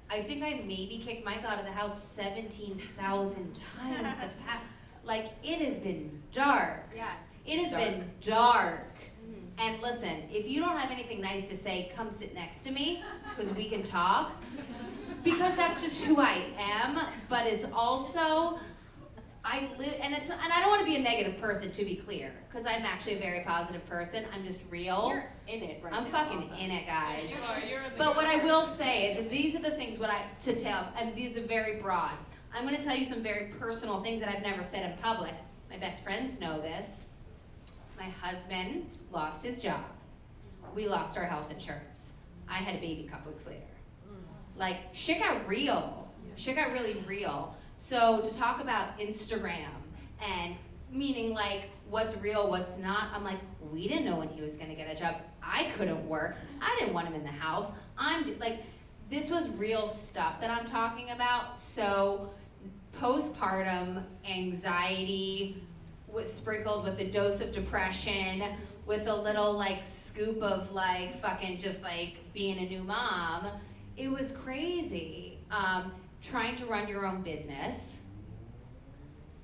maybe kicked Mike out of the house 17,000 times. Like, it has been dark. Yeah. It has been dark. And listen, if you don't have anything nice to say, come sit next to me, because we can talk. Because that's just who I am. But it's also, I don't want to be a negative person, to be clear, because I'm actually a very positive person. I'm just real. You're in it right now. I'm fucking in it, guys. You are. You're in the But what I will say is, and these are the things to tell, and these are very broad. I'm going to tell you some very personal things that I've never said in public. My best friends know this. My husband lost his job. we lost our health insurance. I had a baby a couple weeks later. Like, shit got real. Shit got really real. So to talk about Instagram and meaning like what's real, what's not, I'm like, we didn't know when he was gonna get a job. I couldn't work. I didn't want him in the house. This was real stuff that I'm talking about. So postpartum anxiety sprinkled with a dose of depression, with a little like scoop of like fucking just like being a new mom. It was crazy. Trying to run your own business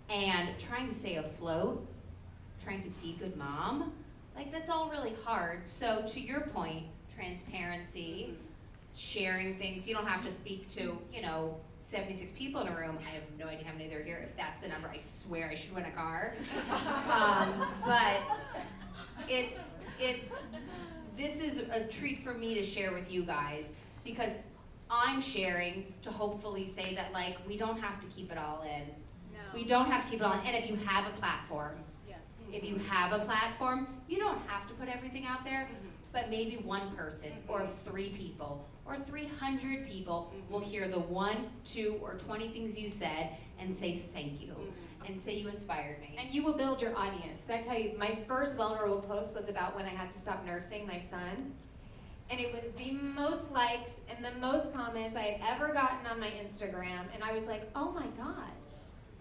and trying to stay afloat, trying to be a good mom. Like, that's all really hard. So to your point, transparency, sharing things. You don't have to speak to, 76 people in a room. I have no idea how many there are here. If that's the number, I swear I should win a car. But this is a treat for me to share with you guys, because I'm sharing to hopefully say that, like, we don't have to keep it all in. No. We don't have to keep it all in. And if you have a platform, you don't have to put everything out there, but maybe one person or 3 people or 300 people will hear the 1, 2, or 20 things you said and say thank you and say you inspired me. And you will build your audience. I tell you, my first vulnerable post was about when I had to stop nursing my son. And it was the most likes and the most comments I had ever gotten on my Instagram. And I was like, oh my God,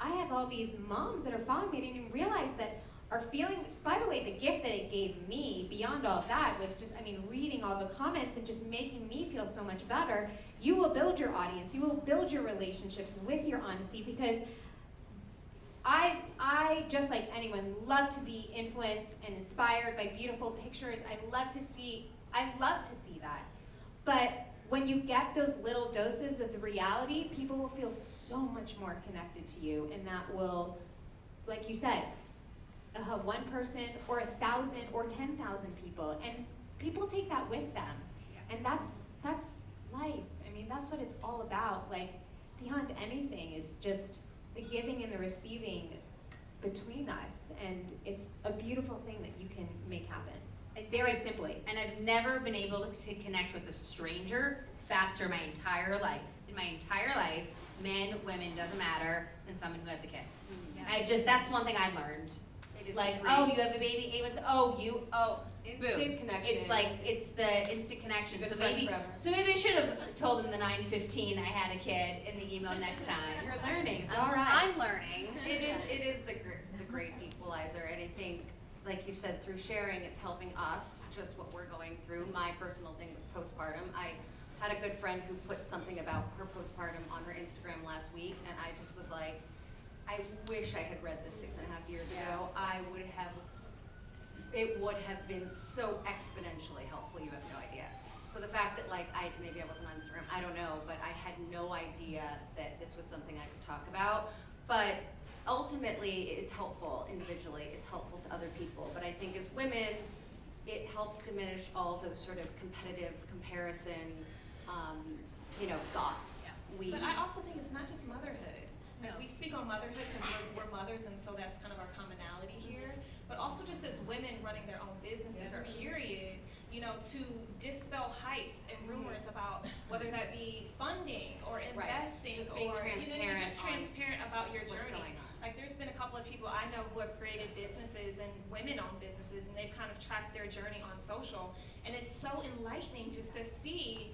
I have all these moms that are following me. I didn't even realize that are feeling, by the way, the gift that it gave me beyond all of that was just, reading all the comments and just making me feel so much better. You will build your audience. You will build your relationships with your honesty, because I just like anyone, love to be influenced and inspired by beautiful pictures. I love to see that. But when you get those little doses of the reality, people will feel so much more connected to you, and that will, like you said, one person or 1,000 or 10,000 people, and people take that with them, and that's life. That's what it's all about. Like, beyond anything is just the giving and the receiving between us, and it's a beautiful thing that you can make happen. Very simply. And I've never been able to connect with a stranger faster in my entire life. In my entire life, men, women, doesn't matter, than someone who has a kid. That's one thing I've learned. Like, oh, you have a baby, 8 months, Instant connection. It's like, it's the instant connection. Good So friends maybe forever. I should have told him the 9:15 I had a kid in the email next time. You're learning. It's all right. I'm learning. It is the great equalizer, and I think, like you said, through sharing, it's helping us, just what we're going through. My personal thing was postpartum. I had a good friend who put something about her postpartum on her Instagram last week, and I just was like, I wish I had read this 6.5 years ago. It would have been so exponentially helpful, you have no idea. So the fact that, like, maybe I wasn't on Instagram, I don't know, but I had no idea that this was something I could talk about. But ultimately, it's helpful individually, it's helpful to other people. But I think as women, it helps diminish all those sort of competitive comparison, thoughts. But I also think it's not just motherhood. Like, we speak on motherhood because we're mothers, and so that's kind of our commonality here. But also just as women running their own businesses, period, to dispel hypes and rumors about whether that be funding or investing, Just being transparent, just transparent about your what's journey. going on. Like, there's been a couple of people I know who have created businesses and women-owned businesses, and they've kind of tracked their journey on social, and it's so enlightening just to see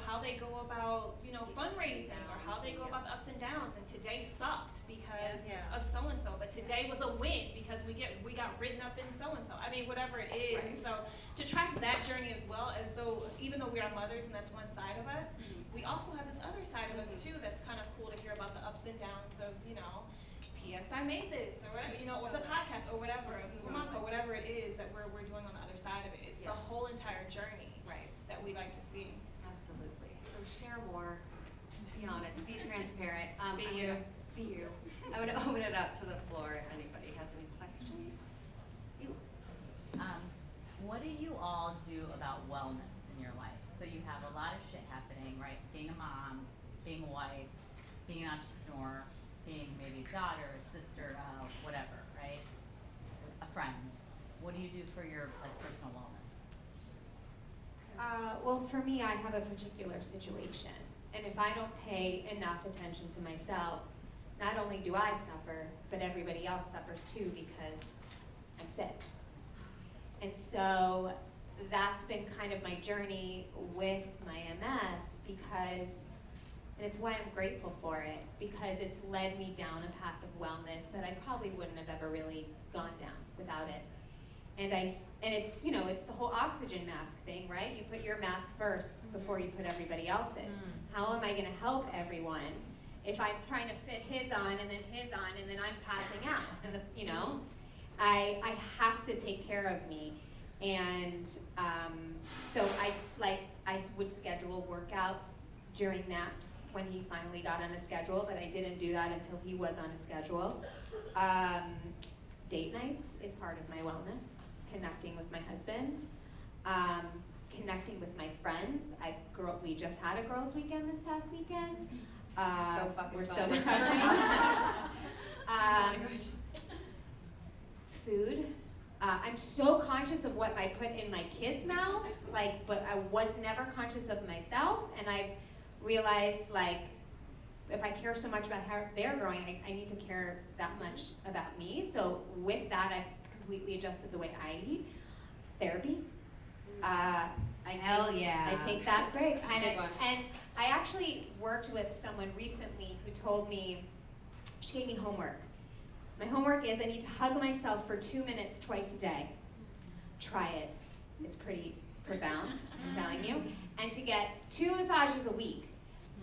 how they go about, fundraising, or how they go about the ups and downs. And today sucked because of so-and-so, but today was a win because we got written up in so-and-so. Whatever it is. Right. And so to track that journey as well, as though, even though we are mothers and that's one side of us, we also have this other side of us too that's kind of cool to hear about the ups and downs of, P.S. I made this, or whatever, or the podcast, or whatever, whatever it is that we're doing on the other side of it. It's the whole entire journey that we like to see. Absolutely. So share more. Be honest. Be transparent. Be you. Be you. I would open it up to the floor if anybody has any questions. You. What do you all do about wellness in your life? So you have a lot of shit happening, right? Being a mom, being a wife, being an entrepreneur, being maybe a daughter, a sister, whatever, right? A friend. What do you do for your personal wellness? Well, for me, I have a particular situation. And if I don't pay enough attention to myself, not only do I suffer, but everybody else suffers too because I'm sick. And so that's been kind of my journey with my MS because, and it's why I'm grateful for it, because it's led me down a path of wellness that I probably wouldn't have ever really gone down without it. And it's, you know, it's the whole oxygen mask thing, right? You put your mask first before you put everybody else's. How am I gonna help everyone if I'm trying to fit his on and then his on and then I'm passing out? And you know, I have to take care of me. And so I would schedule workouts during naps when he finally got on a schedule, but I didn't do that until he was on a schedule. Date nights is part of my wellness, connecting with my husband, connecting with my friends. We just had a girls' weekend this past weekend. We're so recovering. Food. I'm so conscious of what I put in my kids' mouths, but I was never conscious of myself, and I've realized, if I care so much about how they're growing, I need to care that much about me. So with that, I've completely adjusted the way I eat. Therapy. I take that break. And I actually worked with someone recently who told me, she gave me homework. My homework is I need to hug myself for 2 minutes twice a day. Try it. It's pretty profound, I'm telling you. And to get 2 massages a week.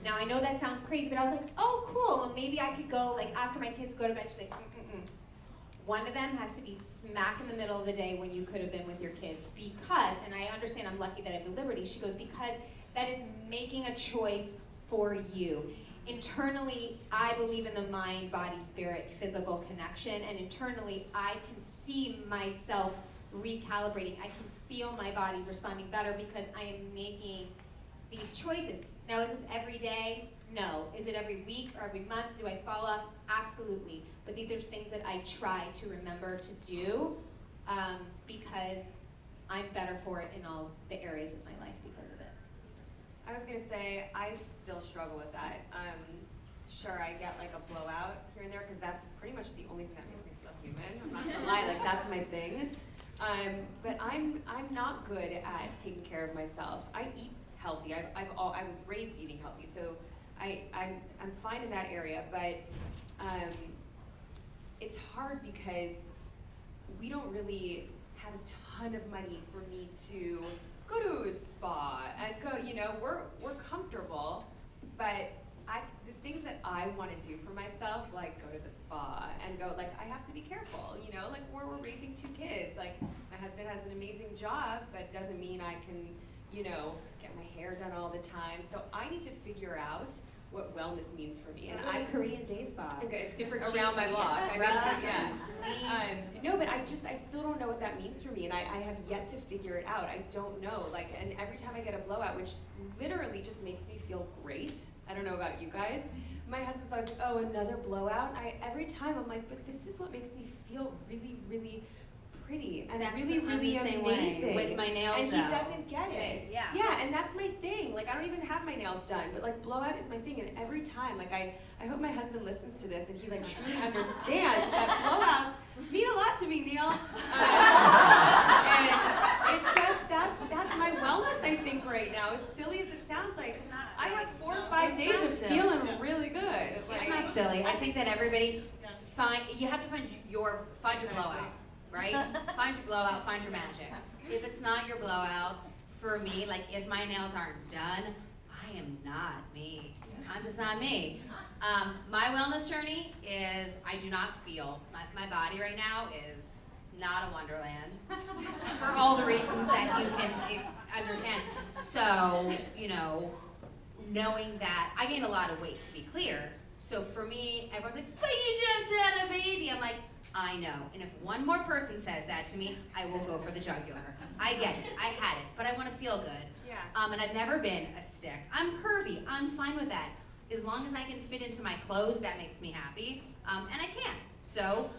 Now I know that sounds crazy, but I was like, oh cool, well, maybe I could go, after my kids go to bed, she's like, One of them has to be smack in the middle of the day when you could have been with your kids because, and I understand I'm lucky that I have the liberty, she goes, because that is making a choice for you. Internally, I believe in the mind, body, spirit, physical connection, and internally, I can see myself recalibrating. I can feel my body responding better because I am making these choices. Now, is this every day? No. Is it every week or every month? Do I fall off? Absolutely. But these are things that I try to remember to do because I'm better for it in all the areas of my life because of it. I was gonna say, I still struggle with that. Sure, I get a blowout here and there because that's pretty much the only thing that makes me feel human. I'm not gonna lie, that's my thing. But I'm not good at taking care of myself. I eat healthy. I was raised eating healthy, so I'm fine in that area. But it's hard because we don't really have a ton of money for me to go to a spa and go. We're comfortable, but the things that I want to do for myself, like go to the spa and go, I have to be careful. We're raising 2 kids. My husband has an amazing job, but doesn't mean I can, get my hair done all the time. So I need to figure out what wellness means for me. And Korean day spa. Okay, super around cheap. my block. Yes. No, but I still don't know what that means for me, and I have yet to figure it out. I don't know. And every time I get a blowout, which literally just makes me feel great. I don't know about you guys. My husband's always like, oh, another blowout. Every time I'm like, but this is what makes me feel really, really pretty and really, really I'm the same amazing. way with my nails. And he doesn't get it. Yeah. Yeah, and that's my thing. I don't even have my nails done, but blowout is my thing. And every time, I hope my husband listens to this and he truly understands that blowouts mean a lot to me, Neil. And it just that's my wellness, I think, right now. As silly as it sounds like, I have 4 or 5 days of feeling really good. It's not silly. I think that everybody you have to find your blowout, right? Find your blowout, find your magic. If it's not your blowout, for me, if my nails aren't done, I am not me. I'm just not me. My wellness journey is I do not feel, my body right now is not a wonderland for all the reasons that you can understand. So, knowing that I gained a lot of weight, to be clear. So for me, everyone's like, but you just had a baby. I'm like, I know. And if one more person says that to me, I will go for the jugular. I get it. I had it. But I want to feel good. Yeah. And I've never been a stick. I'm curvy. I'm fine with that. As long as I can fit into my clothes, that makes me happy. And I can. So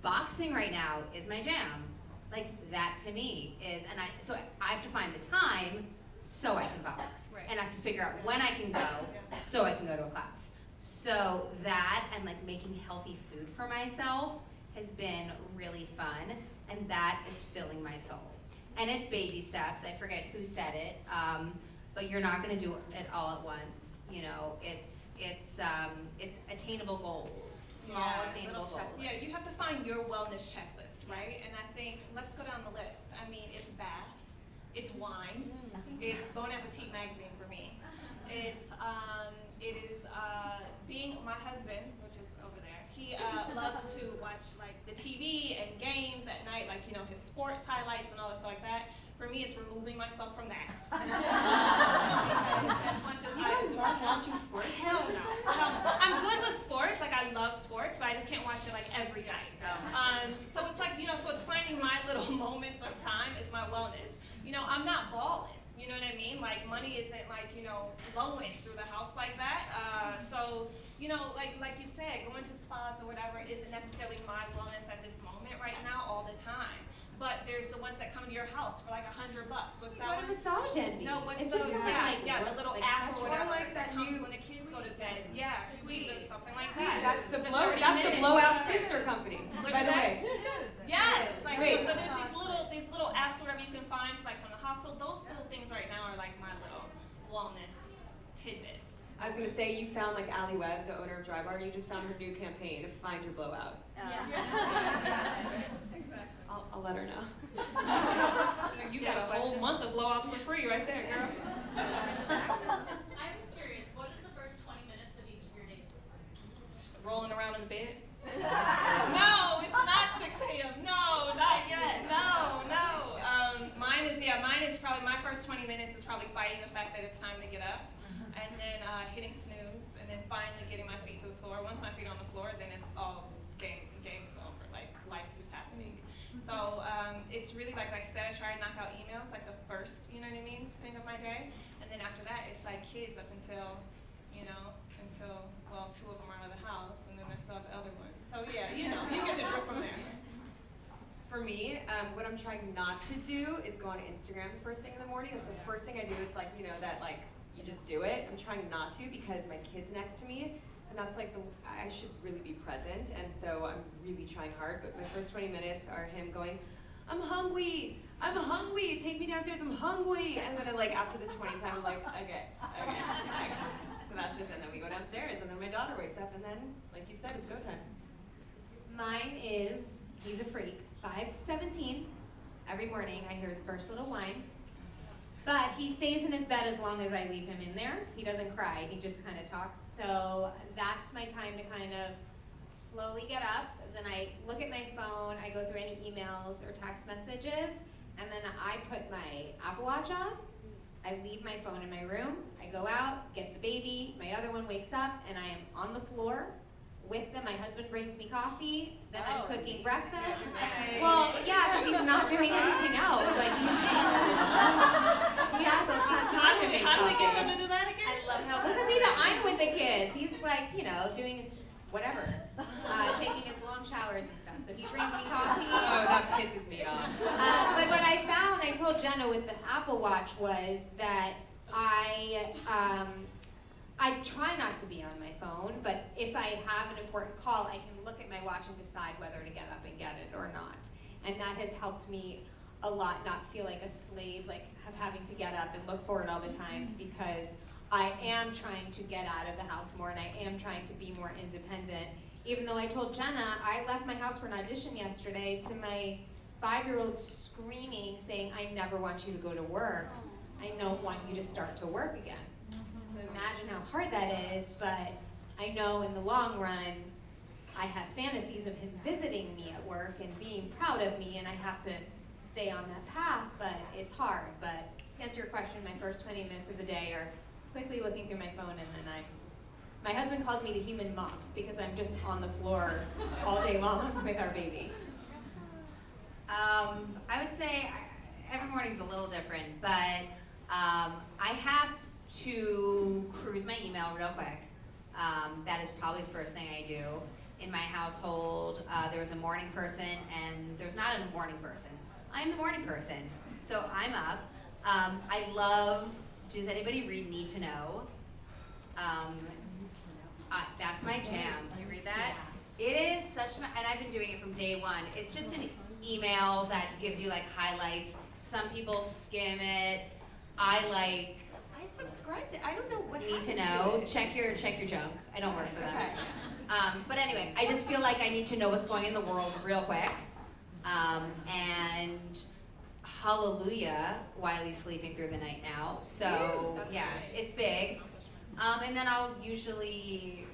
boxing right now is my jam. Like that to me is, so I have to find the time so I can box. Right. And I have to figure out when I can go so I can go to a class. So that and like making healthy food for myself has been really fun, and that is filling my soul. And it's baby steps. I forget who said it, but you're not going to do it all at once. You know, it's attainable goals, small attainable goals. Yeah, you have to find your wellness checklist, right? And I think, let's go down the list. I mean, it's baths, it's wine, it's Bon Appetit magazine for me. It is being my husband, which is over there. He loves to watch like the TV and games at night, like his sports highlights and all that stuff like that. For me, it's removing myself from that. As much as You I don't love watching sports? Hell no. I'm good with sports, like I love sports, but I just can't watch it like every night. So it's like, so it's finding my little moments of time is my wellness. I'm not balling, you know what I mean? Like money isn't like, flowing through the house like that. So, like you said, going to spas or whatever isn't necessarily my wellness at this moment right now all the time. But there's the ones that come to your house for like $100. What's that What a one? massage envy. No, what's it's the just something yeah, like the little like app or whatever like that comes new when the kids go to bed. Yeah, Squeeze or something like That's that. the For blow. 30 That's the minutes. blowout sister company. What'd By you the say? way. Yes. Like, Wait. so there's these little apps or whatever you can find to like come to the hospital. Those little things right now are like my little wellness tidbits. I was gonna say you found like Allie Webb, the owner of Dry Bar. You just found her new campaign to find your blowout. I'll let her know. You got a whole month of blowouts for free right there, girl. I was curious, what is the first 20 minutes of each of your days look like? Rolling around in the bed. No, it's not 6 a.m. No, not yet. No. Mine is probably, my first 20 minutes is probably fighting the fact that it's time to get up, and then hitting snooze, and then finally getting my feet to the floor. Once my feet are on the floor, then it's all game is over. Like life is happening. So it's really like I said, I try to knock out emails like the first, thing of my day, and then after that it's like kids up until, well, 2 of them are out of the house, and then I still have the other one. So yeah, you get the drill from there. For me, what I'm trying not to do is go on Instagram the first thing in the morning. It's the first thing I do. It's like, that like, you just do it. I'm trying not to because my kid's next to me. And that's like I should really be present. And so I'm really trying hard. But my first 20 minutes are him going, I'm hungry. Take me downstairs. I'm hungry. And then after the 20 time, I'm like, okay. So that's just, and then we go downstairs. And then my daughter wakes up. And then, like you said, it's go time. Mine is, he's a freak, 5:17. Every morning I hear the first little whine. But he stays in his bed as long as I leave him in there. He doesn't cry, he just kind of talks. So that's my time to kind of slowly get up. Then I look at my phone, I go through any emails or text messages, and then I put my Apple Watch on. I leave my phone in my room, I go out, get the baby, my other one wakes up, and I am on the floor with them. My husband brings me coffee, then I'm cooking breakfast. Well, yeah, because he's not doing anything else. Like he has a ton of time to make How do we get coffee. them to do that again? I love how Because I'm with the kids. He's like, doing his whatever, taking his long showers and stuff. So he brings me coffee. Oh, that pisses me off. But what I found, I told Jenna with the Apple Watch was that I try not to be on my phone, but if I have an important call, I can look at my watch and decide whether to get up and get it or not. And that has helped me a lot not feel like a slave, like having to get up and look for it all the time, because I am trying to get out of the house more and I am trying to be more independent. Even though I told Jenna, I left my house for an audition yesterday to my 5-year-old screaming, saying, I never want you to go to work. I don't want you to start to work again. So imagine how hard that is, but I know in the long run, I have fantasies of him visiting me at work and being proud of me, and I have to stay on that path, but it's hard. But to answer your question, my first 20 minutes of the day are quickly looking through my phone, and then my husband calls me the human mop because I'm just on the floor all day long with our baby. I would say every morning's a little different, but I have to cruise my email real quick. That is probably the first thing I do. In my household, there's a morning person and there's not a morning person. I'm the morning person, so I'm up. I love, does anybody read Need to Know? That's my jam. You read that? It is such, and I've been doing it from day one. It's just an email that gives you like highlights. Some people skim it. I subscribe to. I don't know what Need to happened Know. it. Check your junk. I don't work for them. Okay. But anyway, I just feel like I need to know what's going in the world real quick. And hallelujah, Wiley's sleeping through the night now. So yes, it's big. And then I'll usually,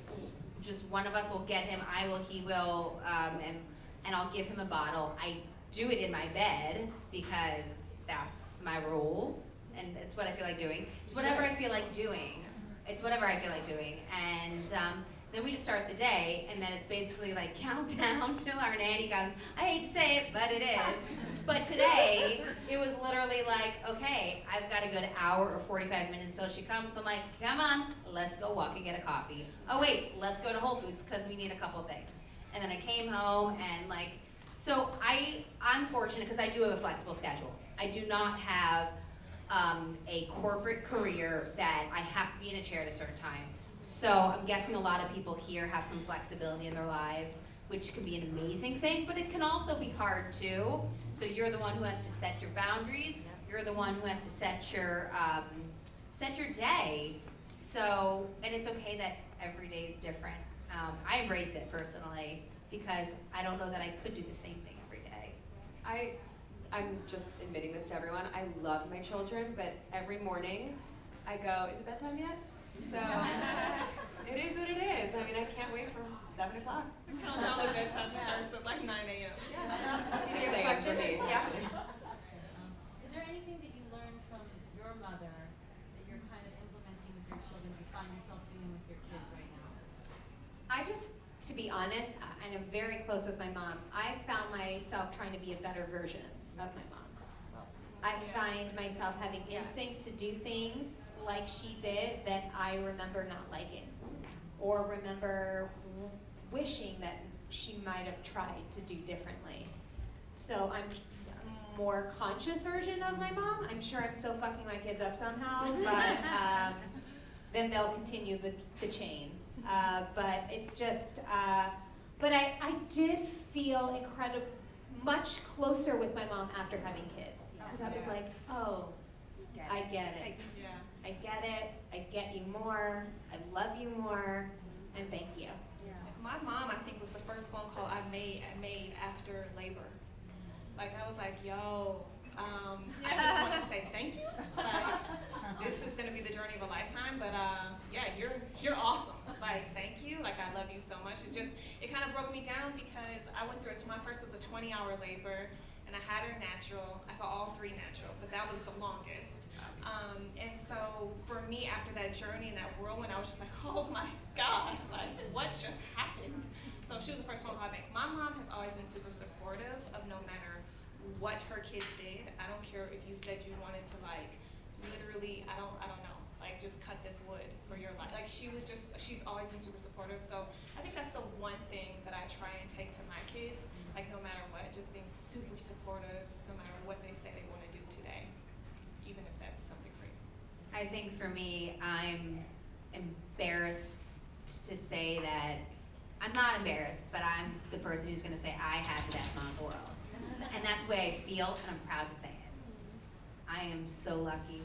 just one of us will get him, I will, he will, and I'll give him a bottle. I do it in my bed because that's my rule, and it's what I feel like doing. It's whatever I feel like doing. It's whatever I feel like doing. And then we just start the day, and then it's basically like countdown till our nanny comes. I hate to say it, but it is. But today, it was literally like, okay, I've got a good hour or 45 minutes till she comes. I'm like, come on, let's go walk and get a coffee. Oh wait, let's go to Whole Foods because we need a couple things. And then I came home and like, so I'm fortunate because I do have a flexible schedule. I do not have a corporate career that I have to be in a chair at a certain time. So I'm guessing a lot of people here have some flexibility in their lives, which can be an amazing thing, but it can also be hard too. So you're the one who has to set your boundaries. You're the one who has to set your day. So, and it's okay that every day is different. I embrace it personally because I don't know that I could do the same thing every day. I'm just admitting this to everyone. I love my children, but every morning I go, is it bedtime yet? So it is what it is. I mean, I can't wait for 7 o'clock. Countdown to bedtime starts at like 9 a.m. Do you have a question? Yeah. Is there anything that you learned from your mother that you're kind of implementing with your children that you find yourself doing with your kids right now? I just, to be honest, and I'm very close with my mom, I found myself trying to be a better version of my mom. I find myself having instincts to do things like she did that I remember not liking, or remember wishing that she might have tried to do differently. So I'm a more conscious version of my mom. I'm sure I'm still fucking my kids up somehow, but then they'll continue the chain. But it's just, but I did feel much closer with my mom after having kids. Because I was like, oh, I get it. I get it. I get you more. I love you more. And thank you. My mom, I think, was the first phone call I made after labor. Like, I was like, yo, I just want to say thank you. Like, this is going to be the journey of a lifetime, but yeah, you're awesome. Like, thank you. Like, I love you so much. It kind of broke me down because I went through it. My first was a 20-hour labor, and I had her natural. I thought all 3 natural, but that was the longest. And so for me, after that journey and that whirlwind, I was just like, oh my God, like what just happened? So she was the first phone call I made. My mom has always been super supportive of no matter what her kids did. I don't care if you said you wanted to like literally, I don't know, like just cut this wood for your life. Like she's always been super supportive. So I think that's the one thing that I try and take to my kids, like no matter what, just being super supportive no matter what they say they want to do today, even if that's something crazy. I think for me, I'm embarrassed to say that, I'm not embarrassed, but I'm the person who's going to say I have the best mom in the world. And that's the way I feel, and I'm proud to say it. I am so lucky,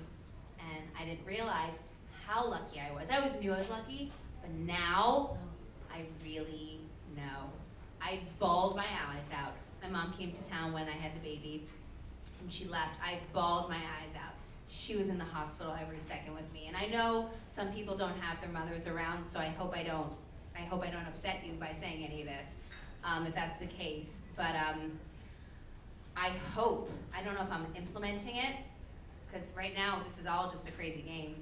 and I didn't realize how lucky I was. I always knew I was lucky, but now I really know. I bawled my eyes out. My mom came to town when I had the baby, and she left. I bawled my eyes out. She was in the hospital every second with me. And I know some people don't have their mothers around, so I hope I don't upset you by saying any of this, if that's the case. But I hope, I don't know if I'm implementing it, because right now this is all just a crazy game.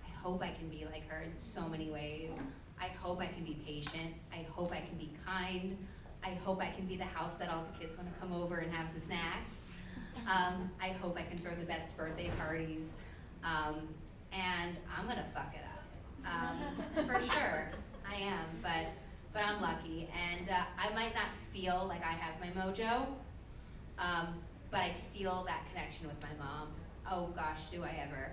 I hope I can be like her in so many ways. I hope I can be patient. I hope I can be kind. I hope I can be the house that all the kids want to come over and have the snacks. I hope I can throw the best birthday parties, and I'm gonna fuck it up, for sure. I am, but I'm lucky, and I might not feel like I have my mojo, but I feel that connection with my mom. Oh gosh, do I ever.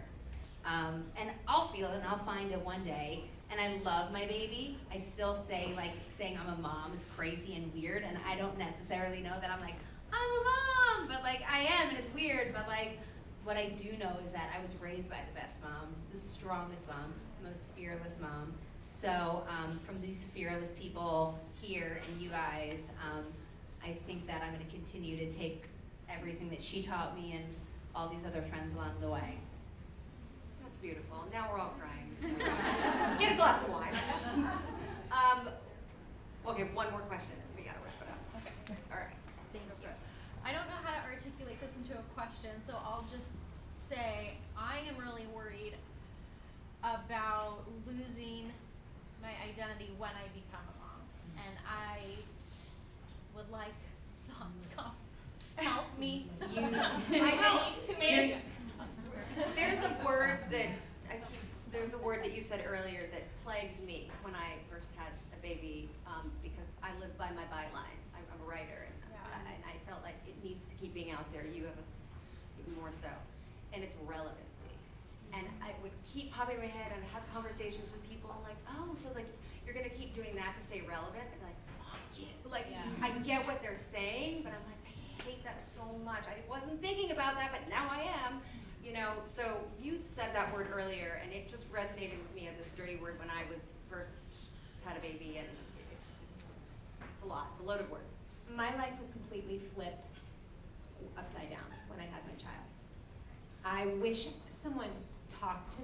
And I'll feel it and I'll find it one day. And I love my baby. I still say, like, saying I'm a mom is crazy and weird, and I don't necessarily know that I'm like, I'm a mom, but like I am, and it's weird, but like what I do know is that I was raised by the best mom, the strongest mom, the most fearless mom. So from these fearless people here and you guys, I think that I'm gonna continue to take everything that she taught me and all these other friends along the way. That's beautiful. Now we're all crying. So. Get a glass of wine. Okay, one more question. We gotta wrap it up. Okay. All right. Thank you. I don't know how to articulate this into a question, so I'll just say I am really worried about losing my identity when I become a mom. And I would like thoughts, comments. Help me. Speak to me. There's a word that you said earlier that plagued me when I first had a baby, because I live by my byline. I'm a writer, and I felt like it needs to keep being out there. You have even more so, and it's relevancy. And I would keep popping in my head, and I'd have conversations with people. I'm like, oh, so like you're gonna keep doing that to stay relevant? I'd be like, oh, yeah. Like I get what they're saying, but I'm like, I hate that so much. I wasn't thinking about that, but now I am. You know, so you said that word earlier, and it just resonated with me as a dirty word when I was first had a baby, and it's a lot. It's a loaded word. My life was completely flipped upside down when I had my child. I wish someone talked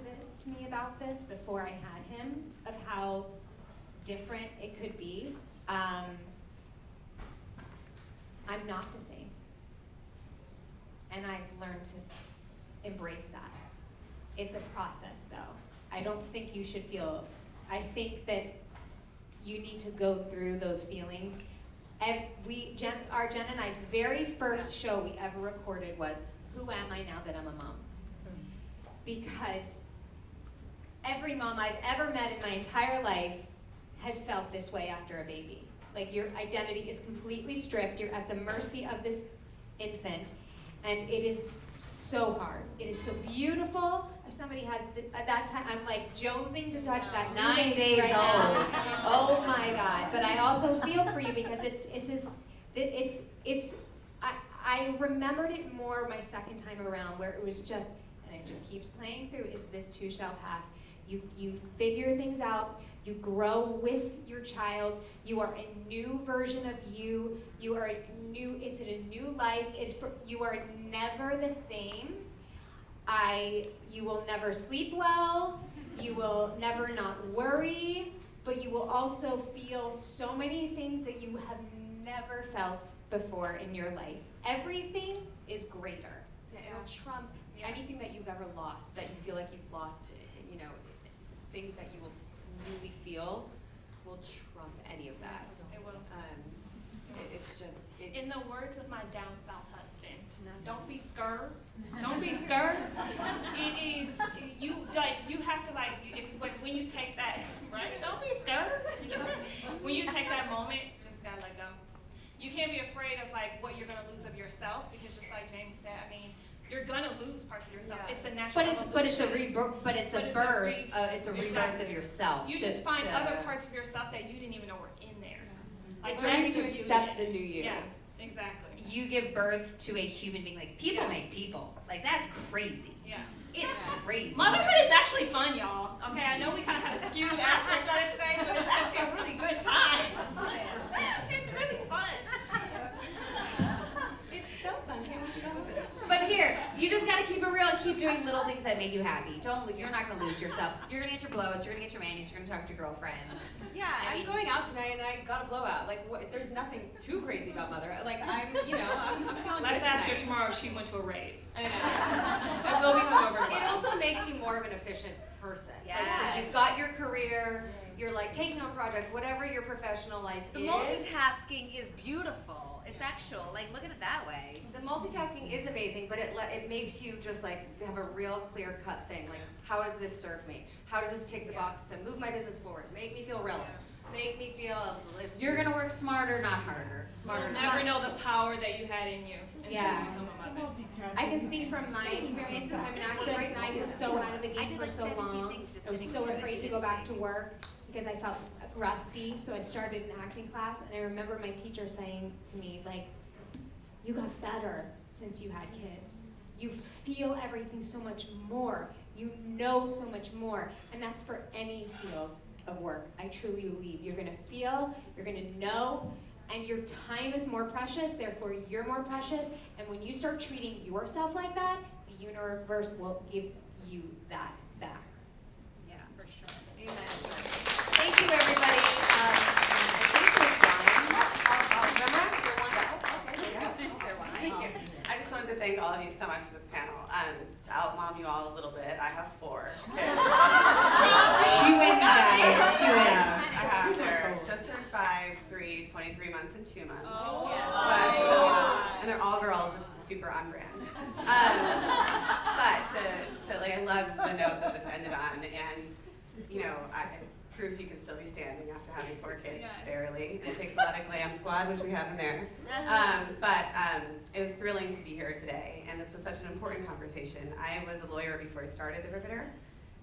to me about this before I had him, of how different it could be. I'm not the same. And I've learned to embrace that. It's a process, though. I don't think you should feel, I think that you need to go through those feelings. And Jen and I's very first show we ever recorded was, who am I now that I'm a mom? Because every mom I've ever met in my entire life has felt this way after a baby. Like, your identity is completely stripped. You're at the mercy of this infant, and it is so hard. It is so beautiful. If somebody had, at that time, I'm like jonesing to touch that 9 days right old. now. Oh my God. But I also feel for you because I remembered it more my second time around, where it was just, and it just keeps playing through, is this too shall pass. You figure things out. You grow with your child. You are a new version of you. It's a new life. You are never the same. You will never sleep well. You will never not worry, but you will also feel so many things that you have never felt before in your life. Everything is greater. Yeah, it'll trump anything that you've ever lost, that you feel like you've lost, you know, things that you will really feel will trump any of that. It will. It's just, In the words of my down south husband, don't be scared. Don't be scared. It is, you have to when you take that, right? Don't be scared. When you take that moment, just gotta let go. You can't be afraid of like what you're gonna lose of yourself, because just like Jamie said, I mean, you're gonna lose parts of yourself. It's the natural evolution. But it's a rebirth of yourself. You just find other parts of yourself that you didn't even know were in there. Like, it's learning to accept the new you. Yeah, exactly. You give birth to a human being. Like, people make people. Like, that's crazy. Yeah. It's crazy. Motherhood is actually fun, y'all. Okay, I know we kind of had a skewed aspect on it today, but it's actually a really good time. It's really fun. It's so fun. Can't wait to go with it. But here, you just gotta keep it real and keep doing little things that make you happy. You're not gonna lose yourself. You're gonna get your blowouts, you're gonna get your manis, you're gonna talk to your girlfriends. Yeah, I'm going out tonight and I got a blowout. Like, there's nothing too crazy about mother. Like, I'm feeling good Let's ask her tonight. tomorrow if she went to a rave. I know. I will be hungover It tomorrow. also makes you more of an efficient person. Like, so Yes. you've got your career, you're like taking on projects, whatever your professional life The is. multitasking is beautiful. It's actual. Like, look at it that way. The multitasking is amazing, but it makes you just like have a real clear cut thing. Like, how does this serve me? How does this tick the box to move my business forward, make me feel relevant? make me feel You're gonna work smarter, not harder. You'll never know the power that you had in you until Yeah. you become a mother. I can speak from my experience. So I'm an actress, and I was so out of the game for so long. I was so afraid to go back to work because I felt rusty. So I started an acting class, and I remember my teacher saying to me, like, "You got better since you had kids. You feel everything so much more. You know so much more." And that's for any field of work. I truly believe you're gonna feel, you're gonna know, and your time is more precious, therefore you're more precious. And when you start treating yourself like that, the universe will give you that back. Yeah, for sure. Amen. Thank you, everybody. I just wanted to thank all of you so much for this panel. To outmom you all a little bit, I have 4 kids. She wins, guys. She wins. I have, they're just turned 5, 3, 23 months, and 2 months. Oh, yeah. But, and they're all girls, which is super on brand. But I love the note that this ended on, and proof you can still be standing after having 4 kids, barely. And it takes a lot of glam squad, which we have in there. But it was thrilling to be here today, and this was such an important conversation. I was a lawyer before I started the Riveter,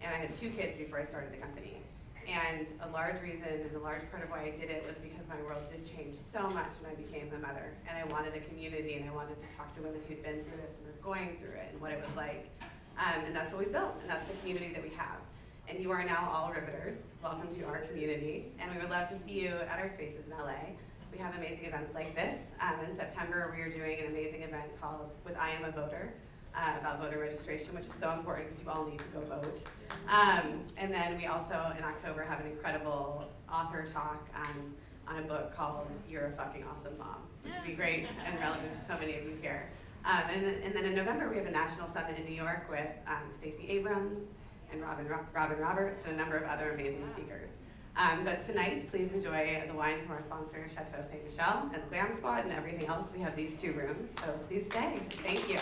and I had 2 kids before I started the company. And a large reason and a large part of why I did it was because my world did change so much when I became a mother, and I wanted a community, and I wanted to talk to women who'd been through this and were going through it and what it was like. And that's what we built, and that's the community that we have. And you are now all Riveters. Welcome to our community. And we would love to see you at our spaces in LA. We have amazing events like this. In September, we are doing an amazing event called With I Am a Voter, about voter registration, which is so important because you all need to go vote. And then we also, in October, have an incredible author talk on a book called You're a Fucking Awesome Mom, which would be great and relevant to so many of you here. And then in November, we have a national summit in New York with Stacey Abrams and Robin Roberts and a number of other amazing speakers. But tonight, please enjoy the wine from our sponsor, Chateau Saint Michel, and the Glam Squad, and everything else. We have these 2 rooms, so please stay. Thank you.